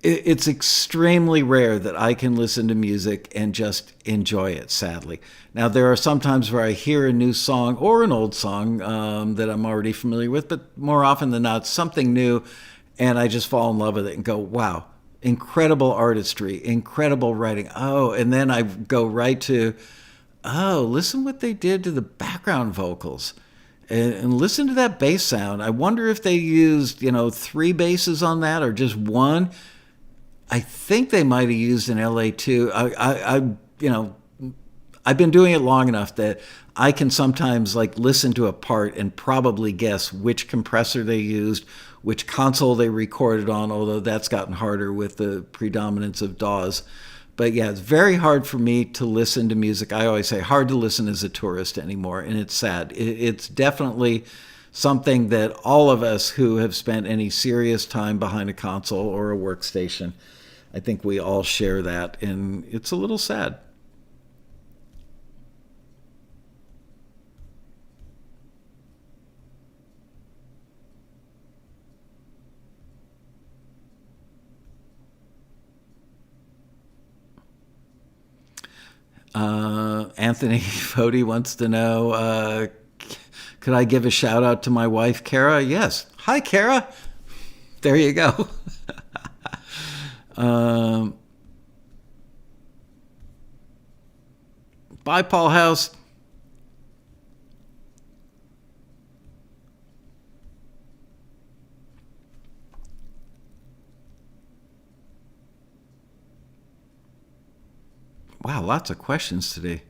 it's extremely rare that I can listen to music and just enjoy it, sadly. Now, there are some times where I hear a new song or an old song that I'm already familiar with, but more often than not, something new, and I just fall in love with it and go, wow, incredible artistry, incredible writing. Oh, and then I go right to, listen what they did to the background vocals. And listen to that bass sound. I wonder if they used, 3 basses on that or just one. I think they might have used an LA2. I've been doing it long enough that I can sometimes listen to a part and probably guess which compressor they used, which console they recorded on, although that's gotten harder with the predominance of DAWs. But yeah, it's very hard for me to listen to music. I always say hard to listen as a tourist anymore, and it's sad. It's definitely something that all of us who have spent any serious time behind a console or a workstation, I think we all share that, and it's a little sad. Anthony Fody wants to know, could I give a shout out to my wife, Kara? Yes. Hi, Kara. There you go. um, Bye, Paul House. Wow, lots of questions today.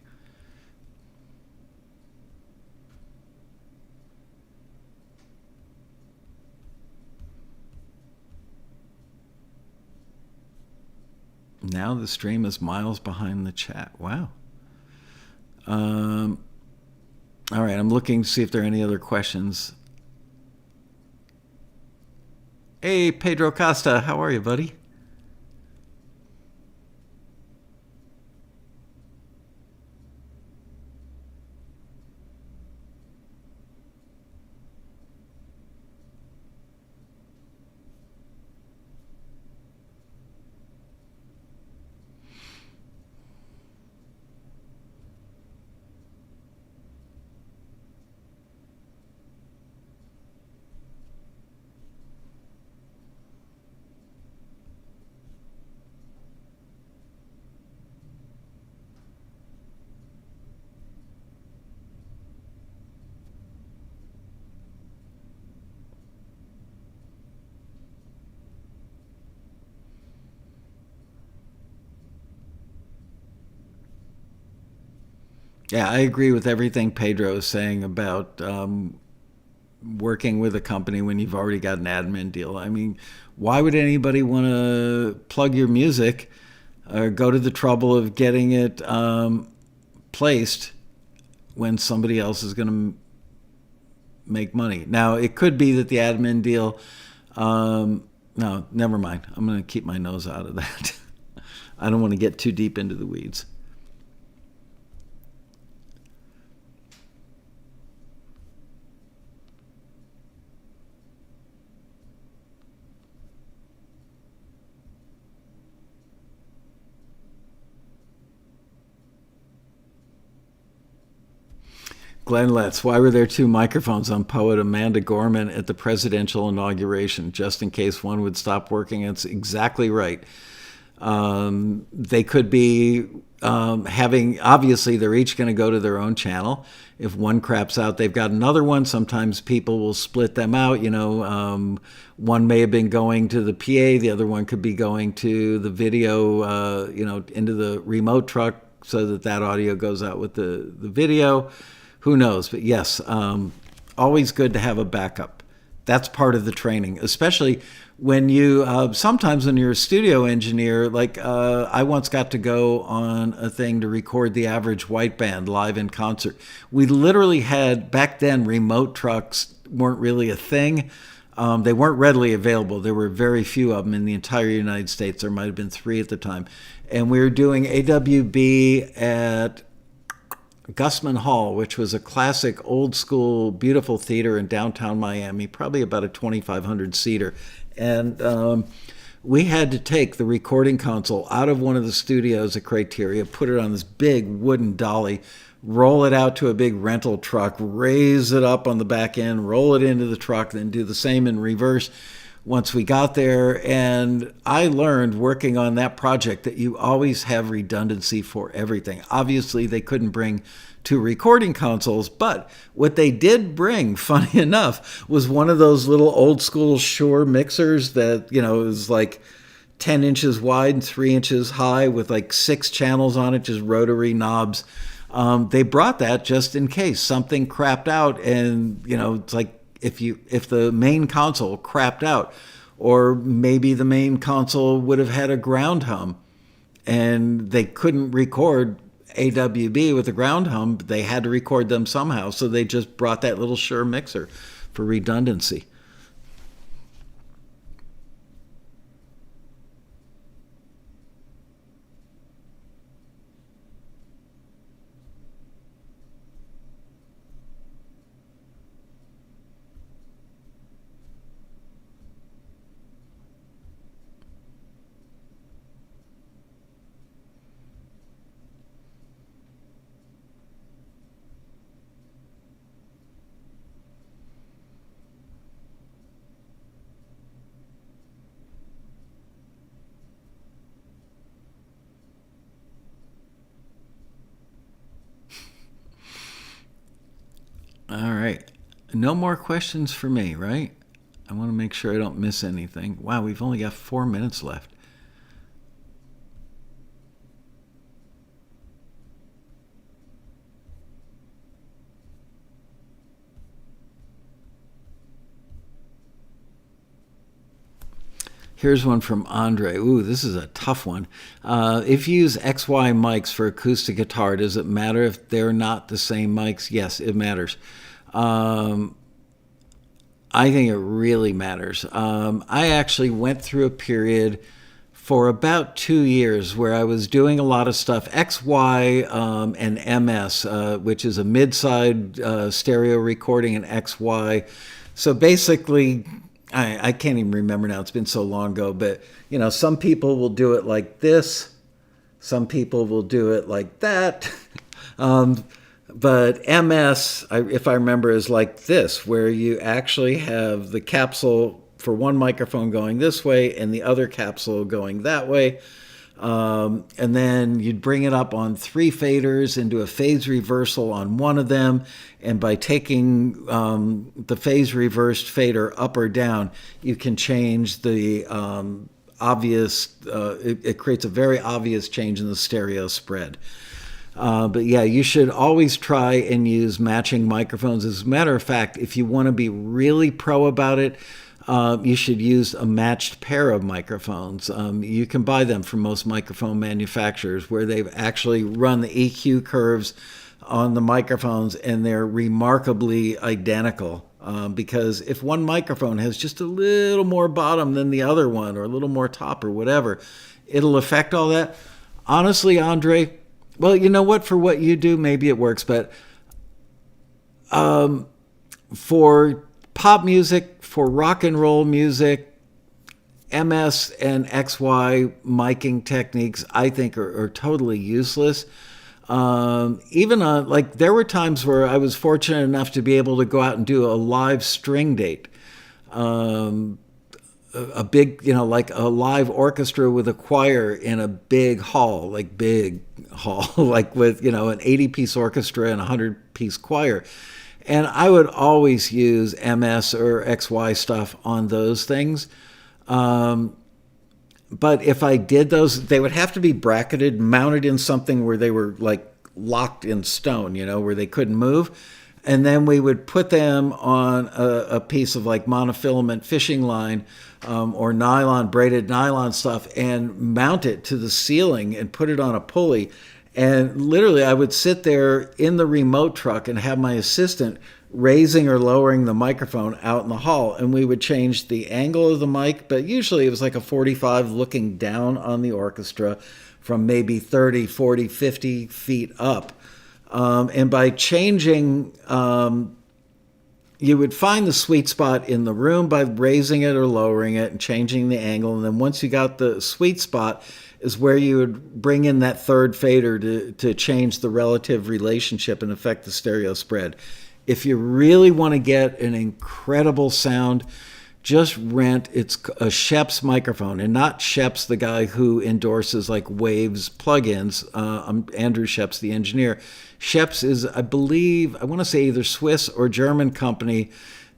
Now the stream is miles behind the chat. Wow. Um, all right, I'm looking to see if there are any other questions. Hey, Pedro Costa, how are you, buddy? Yeah, I agree with everything Pedro is saying about working with a company when you've already got an admin deal. I mean, why would anybody want to plug your music or go to the trouble of getting it placed when somebody else is going to make money? Now, it could be that the admin deal. No, never mind. I'm going to keep my nose out of that. I don't want to get too deep into the weeds. Glenn Letts, why were there two microphones on poet Amanda Gorman at the presidential inauguration? Just in case one would stop working. It's exactly right. They could be having, obviously, they're each going to go to their own channel. If one craps out, they've got another one. Sometimes people will split them out. One may have been going to the PA, the other one could be going to the video, into the remote truck so that audio goes out with the video. Who knows? But yes, always good to have a backup. That's part of the training, especially when you, sometimes when you're a studio engineer, like I once got to go on a thing to record the Average White Band live in concert. We literally had, back then, remote trucks weren't really a thing. They weren't readily available. There were very few of them in the entire United States. There might have been 3 at the time. And we were doing AWB at Gusman Hall, which was a classic, old school, beautiful theater in downtown Miami, probably about a 2,500 seater. And we had to take the recording console out of one of the studios at Criteria, put it on this big wooden dolly, roll it out to a big rental truck, raise it up on the back end, roll it into the truck, then do the same in reverse once we got there. And I learned working on that project that you always have redundancy for everything. Obviously, they couldn't bring 2 recording consoles, but what they did bring, funny enough, was one of those little old school Shure mixers that, is like 10 inches wide and 3 inches high with like 6 channels on it, just rotary knobs. They brought that just in case something crapped out, and it's like, if the main console crapped out, or maybe the main console would have had a ground hum and they couldn't record AWB with a ground hum, but they had to record them somehow. So they just brought that little Shure mixer. for redundancy. All right. No more questions for me, right? I want to make sure I don't miss anything. Wow, we've only got 4 minutes left. Here's one from Andre. Ooh, this is a tough one. If you use XY mics for acoustic guitar, does it matter if they're not the same mics? Yes, it matters. I think it really matters. I actually went through a period for about 2 years where I was doing a lot of stuff, XY and MS, which is a mid-side stereo recording, and XY. So basically, I can't even remember now. It's been so long ago. But, some people will do it like this. Some people will do it like that. But MS, if I remember, is like this, where you actually have the capsule for one microphone going this way and the other capsule going that way. And then you'd bring it up on 3 faders and do a phase reversal on one of them. And by taking the phase reversed fader up or down, you can change the obvious, it creates a very obvious change in the stereo spread. But yeah, you should always try and use matching microphones. As a matter of fact, if you want to be really pro about it, you should use a matched pair of microphones. You can buy them from most microphone manufacturers where they've actually run the EQ curves on the microphones and they're remarkably identical. Because if one microphone has just a little more bottom than the other one or a little more top or whatever, it'll affect all that. Honestly, Andre, well, you know what? For what you do, maybe it works. But for pop music, for rock and roll music, MS and XY miking techniques, I think, are totally useless. Even like there were times where I was fortunate enough to be able to go out and do a live string date. A big, like a live orchestra with a choir in a big hall, like with, an 80-piece orchestra and a 100-piece choir. And I would always use MS or XY stuff on those things. But if I did those, they would have to be bracketed, mounted in something where they were like locked in stone, where they couldn't move. And then we would put them on a piece of like monofilament fishing line or braided nylon stuff and mount it to the ceiling and put it on a pulley. And literally I would sit there in the remote truck and have my assistant raising or lowering the microphone out in the hall. And we would change the angle of the mic, but usually it was like a 45 looking down on the orchestra from maybe 30, 40, 50 feet up. And by changing, you would find the sweet spot in the room by raising it or lowering it and changing the angle. And then once you got the sweet spot is where you would bring in that third fader to change the relative relationship and affect the stereo spread. If you really want to get an incredible sound, just rent a Sheps microphone, and not Sheps, the guy who endorses like Waves plugins. I'm Andrew Sheps, the engineer. Sheps is, I believe, I want to say either Swiss or German company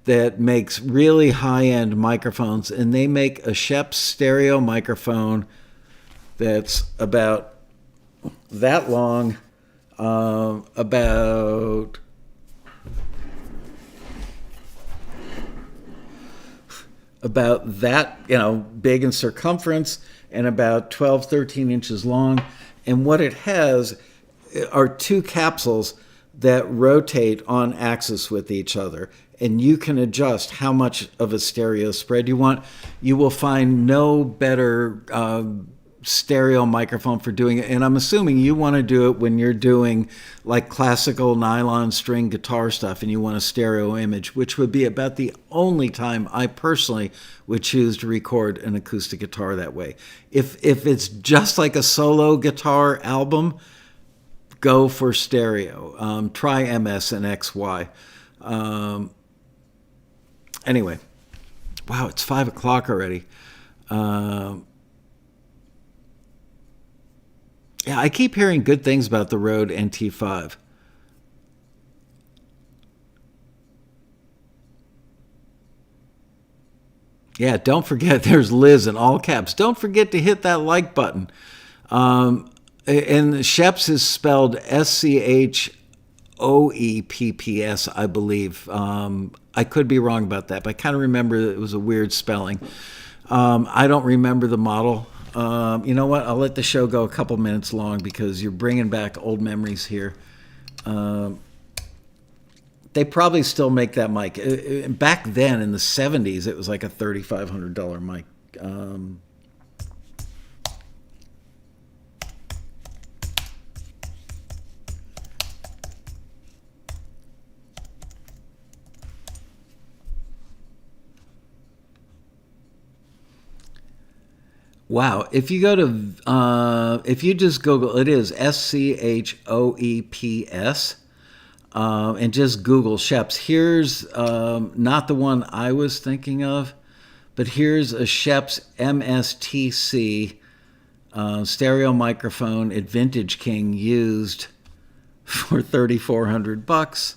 that makes really high-end microphones, and they make a Sheps stereo microphone that's about that long, about that, big in circumference and about 12, 13 inches long. And what it has are 2 capsules that rotate on axis with each other. and you can adjust how much of a stereo spread you want. You will find no better stereo microphone for doing it. And I'm assuming you want to do it when you're doing like classical nylon string guitar stuff and you want a stereo image, which would be about the only time I personally would choose to record an acoustic guitar that way. If it's just like a solo guitar album, go for stereo. Try MS and XY. Anyway, wow, it's 5 o'clock already. Yeah, I keep hearing good things about the Rode NT5. Yeah, don't forget, there's Liz in all caps. Don't forget to hit that like button. And Sheps is spelled SCHOEPPS, I believe. I could be wrong about that, but I kind of remember that it was a weird spelling. I don't remember the model. You know what? I'll let the show go a couple minutes long because you're bringing back old memories here. They probably still make that mic. Back then in the 70s, it was like a $3,500 mic. Wow. If you go to, if you just Google, it is SCHOEPS, and just Google Sheps. Here's not the one I was thinking of, but here's a Sheps MSTC stereo microphone at Vintage King used for $3,400.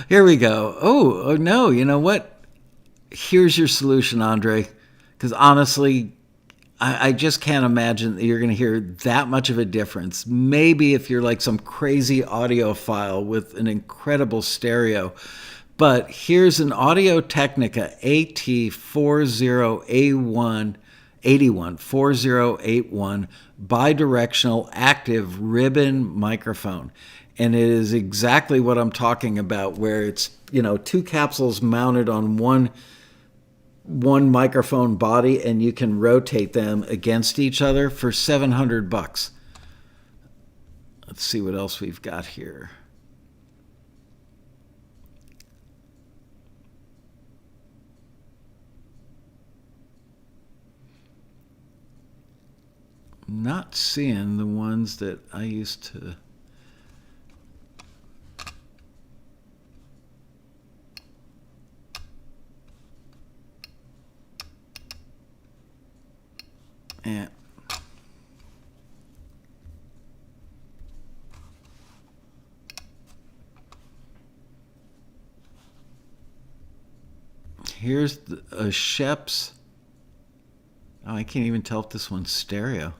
Here we go. Oh no, you know what? Here's your solution, Andre. Because honestly, I just can't imagine that you're going to hear that much of a difference. Maybe if you're like some crazy audiophile with an incredible stereo. But here's an Audio Technica AT40A1 4081 bidirectional active ribbon microphone. And it is exactly what I'm talking about, where it's, two capsules mounted on one microphone body, and you can rotate them against each other for $700. Let's see what else we've got here. Not seeing the ones that I used to. Yeah. Here's a Sheps. Oh, I can't even tell if this one's stereo.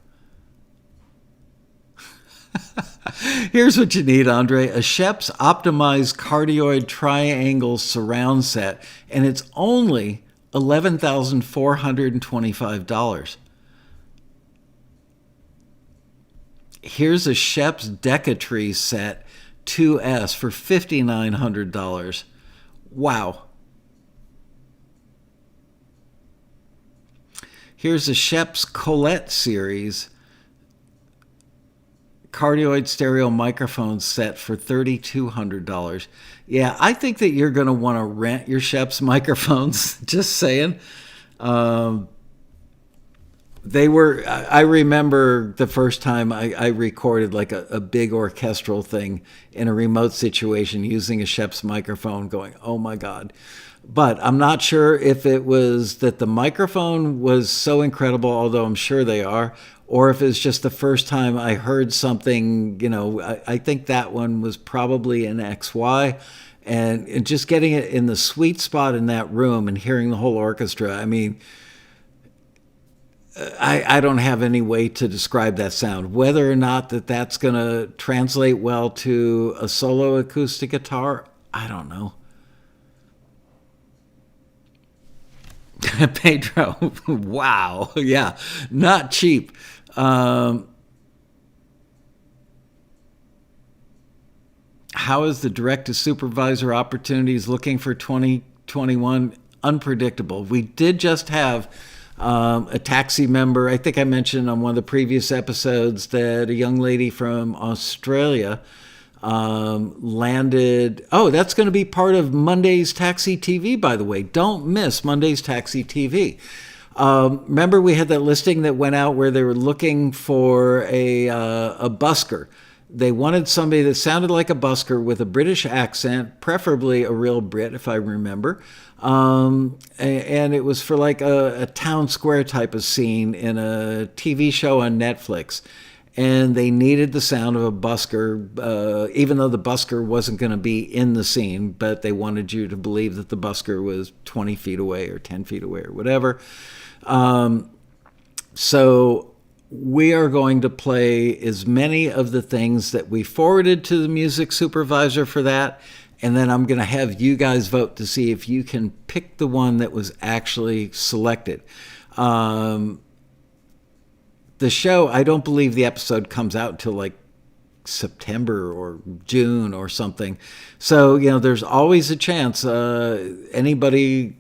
Here's what you need, Andre. A Sheps optimized cardioid triangle surround set, and it's only $11,425. Here's a Sheps Decatree set 2S for $5,900. Wow. Here's a Sheps Colette series cardioid stereo microphone set for $3,200. Yeah, I think that you're going to want to rent your Sheps microphones. Just saying. I remember the first time I recorded like a big orchestral thing in a remote situation using a Sheps microphone going, oh my God. But I'm not sure if it was that the microphone was so incredible, although I'm sure they are, or if it's just the first time I heard something, I think that one was probably an XY. And just getting it in the sweet spot in that room and hearing the whole orchestra, I mean, I don't have any way to describe that sound. Whether or not that's going to translate well to a solo acoustic guitar, I don't know. Pedro, wow, yeah, not cheap. how is the direct to supervisor opportunities looking for 2021? Unpredictable. We did just have a taxi member. I think I mentioned on one of the previous episodes that a young lady from Australia landed. Oh, that's going to be part of Monday's Taxi TV, by the way. Don't miss Monday's Taxi TV. Remember, we had that listing that went out where they were looking for a busker. They wanted somebody that sounded like a busker with a British accent, preferably a real Brit, if I remember. And it was for like a town square type of scene in a TV show on Netflix. And they needed the sound of a busker, even though the busker wasn't going to be in the scene, but they wanted you to believe that the busker was 20 feet away or 10 feet away or whatever. So we are going to play as many of the things that we forwarded to the music supervisor for that, and then I'm going to have you guys vote to see if you can pick the one that was actually selected. The show, I don't believe the episode comes out until like September or June or something. So, there's always a chance anybody...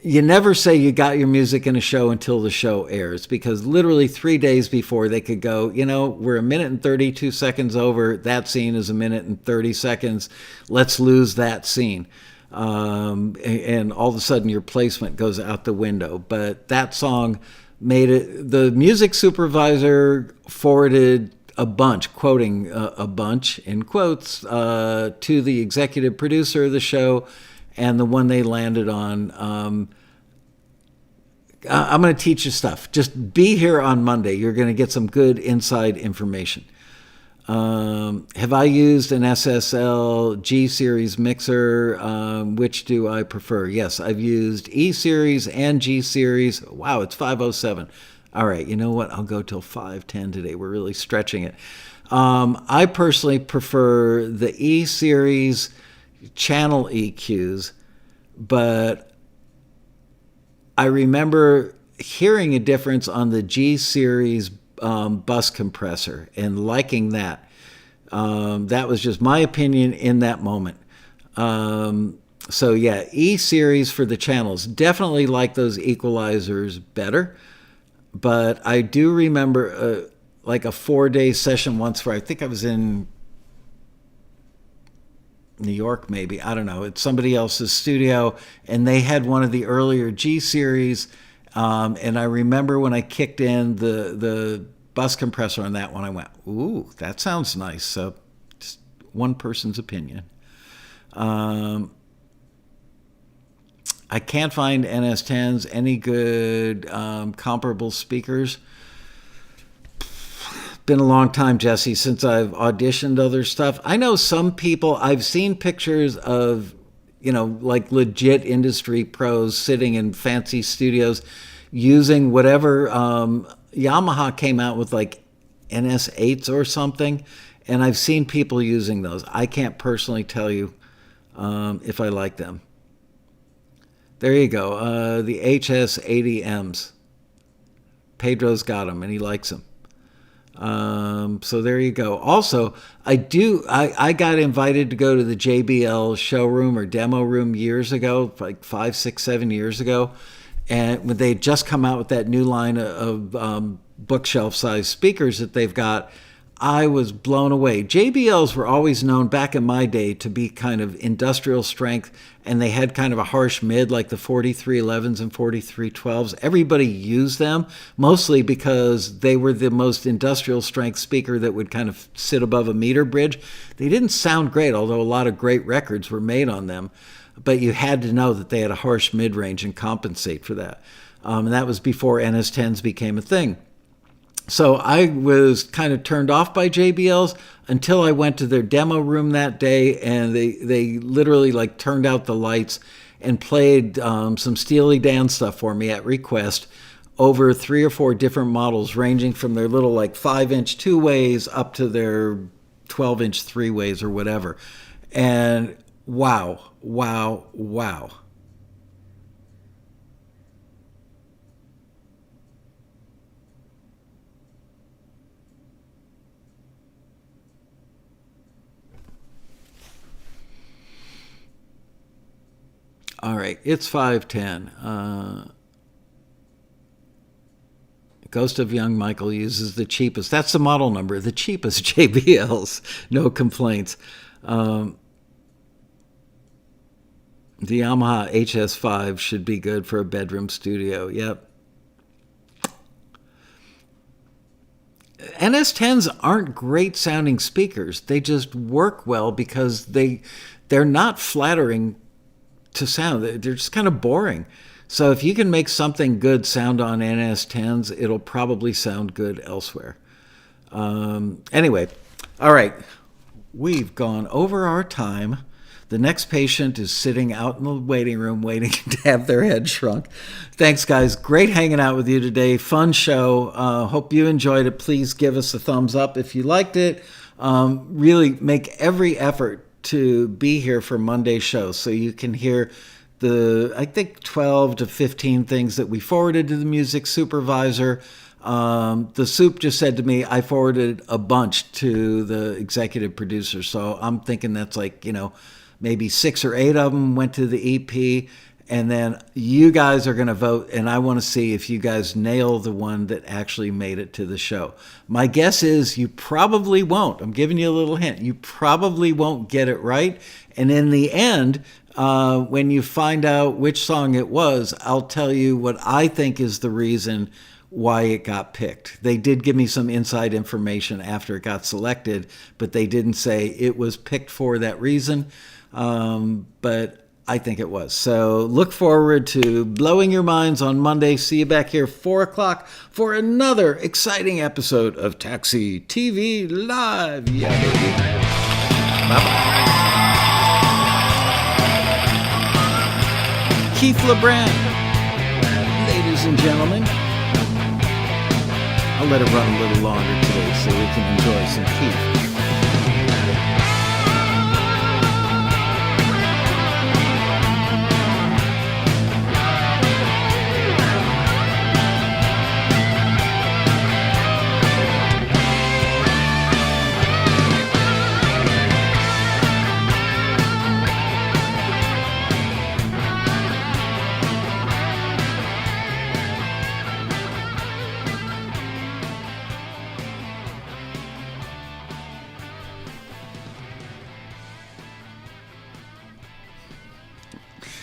You never say you got your music in a show until the show airs, because literally 3 days before they could go, we're a minute and 32 seconds over. That scene is a minute and 30 seconds. Let's lose that scene. And all of a sudden your placement goes out the window. But that song made it. The music supervisor forwarded a bunch, quoting a bunch in quotes, to the executive producer of the show. And the one they landed on, I'm going to teach you stuff. Just be here on Monday. You're going to get some good inside information. Have I used an SSL G-Series mixer? Which do I prefer? Yes, I've used E-Series and G-Series. Wow, it's 5:07. All right, you know what? I'll go till 5:10 today. We're really stretching it. I personally prefer the E-Series channel EQs, but I remember hearing a difference on the G-Series bus compressor and liking that. That was just my opinion in that moment. So yeah, E-Series for the channels. Definitely like those equalizers better, but I do remember like a 4-day session once where I think I was in New York, maybe. I don't know. It's somebody else's studio, and they had one of the earlier G-Series. And I remember when I kicked in the bus compressor on that one, I went, ooh, that sounds nice. So just one person's opinion. I can't find NS10s, any good comparable speakers. Been a long time, Jesse, since I've auditioned other stuff. I know some people, I've seen pictures of, like legit industry pros sitting in fancy studios using whatever Yamaha came out with, like NS8s or something. And I've seen people using those. I can't personally tell you if I like them. There you go. The HS80Ms. Pedro's got them and he likes them. So there you go. Also, I got invited to go to the JBL showroom or demo room years ago, like 5, 6, 7 years ago. And when they just come out with that new line of bookshelf size speakers that they've got, I was blown away. JBLs were always known back in my day to be kind of industrial strength, and they had kind of a harsh mid like the 4311s and 4312s. Everybody used them, mostly because they were the most industrial strength speaker that would kind of sit above a meter bridge. They didn't sound great, although a lot of great records were made on them, but you had to know that they had a harsh mid-range and compensate for that. And that was before NS10s became a thing. So I was kind of turned off by JBLs until I went to their demo room that day, and they literally like turned out the lights and played some Steely Dan stuff for me at request over 3 or 4 different models, ranging from their little like 5-inch 2-ways up to their 12-inch 3-ways or whatever. And wow. All right, it's 5:10. Ghost of Young Michael uses the cheapest. That's the model number, the cheapest JBLs. No complaints. The Yamaha HS5 should be good for a bedroom studio. Yep. NS10s aren't great sounding speakers. They just work well because they're not flattering to sound. They're just kind of boring. So if you can make something good sound on NS10s, it'll probably sound good elsewhere. Anyway, all right. We've gone over our time. The next patient is sitting out in the waiting room waiting to have their head shrunk. Thanks, guys. Great hanging out with you today. Fun show. Hope you enjoyed it. Please give us a thumbs up if you liked it. Really make every effort to be here for Monday's show so you can hear I think 12 to 15 things that we forwarded to the music supervisor. The soup just said to me, I forwarded a bunch to the executive producer. So I'm thinking that's like, maybe 6 or 8 of them went to the EP. And then you guys are going to vote. And I want to see if you guys nail the one that actually made it to the show. My guess is you probably won't. I'm giving you a little hint. You probably won't get it right. And in the end, when you find out which song it was, I'll tell you what I think is the reason why it got picked. They did give me some inside information after it got selected, but they didn't say it was picked for that reason. But I think it was. So look forward to blowing your minds on Monday. See you back here 4 o'clock for another exciting episode of Taxi TV Live. Yeah, baby. Bye-bye. Keith LeBrand, ladies and gentlemen. I'll let it run a little longer today so we can enjoy some Keith.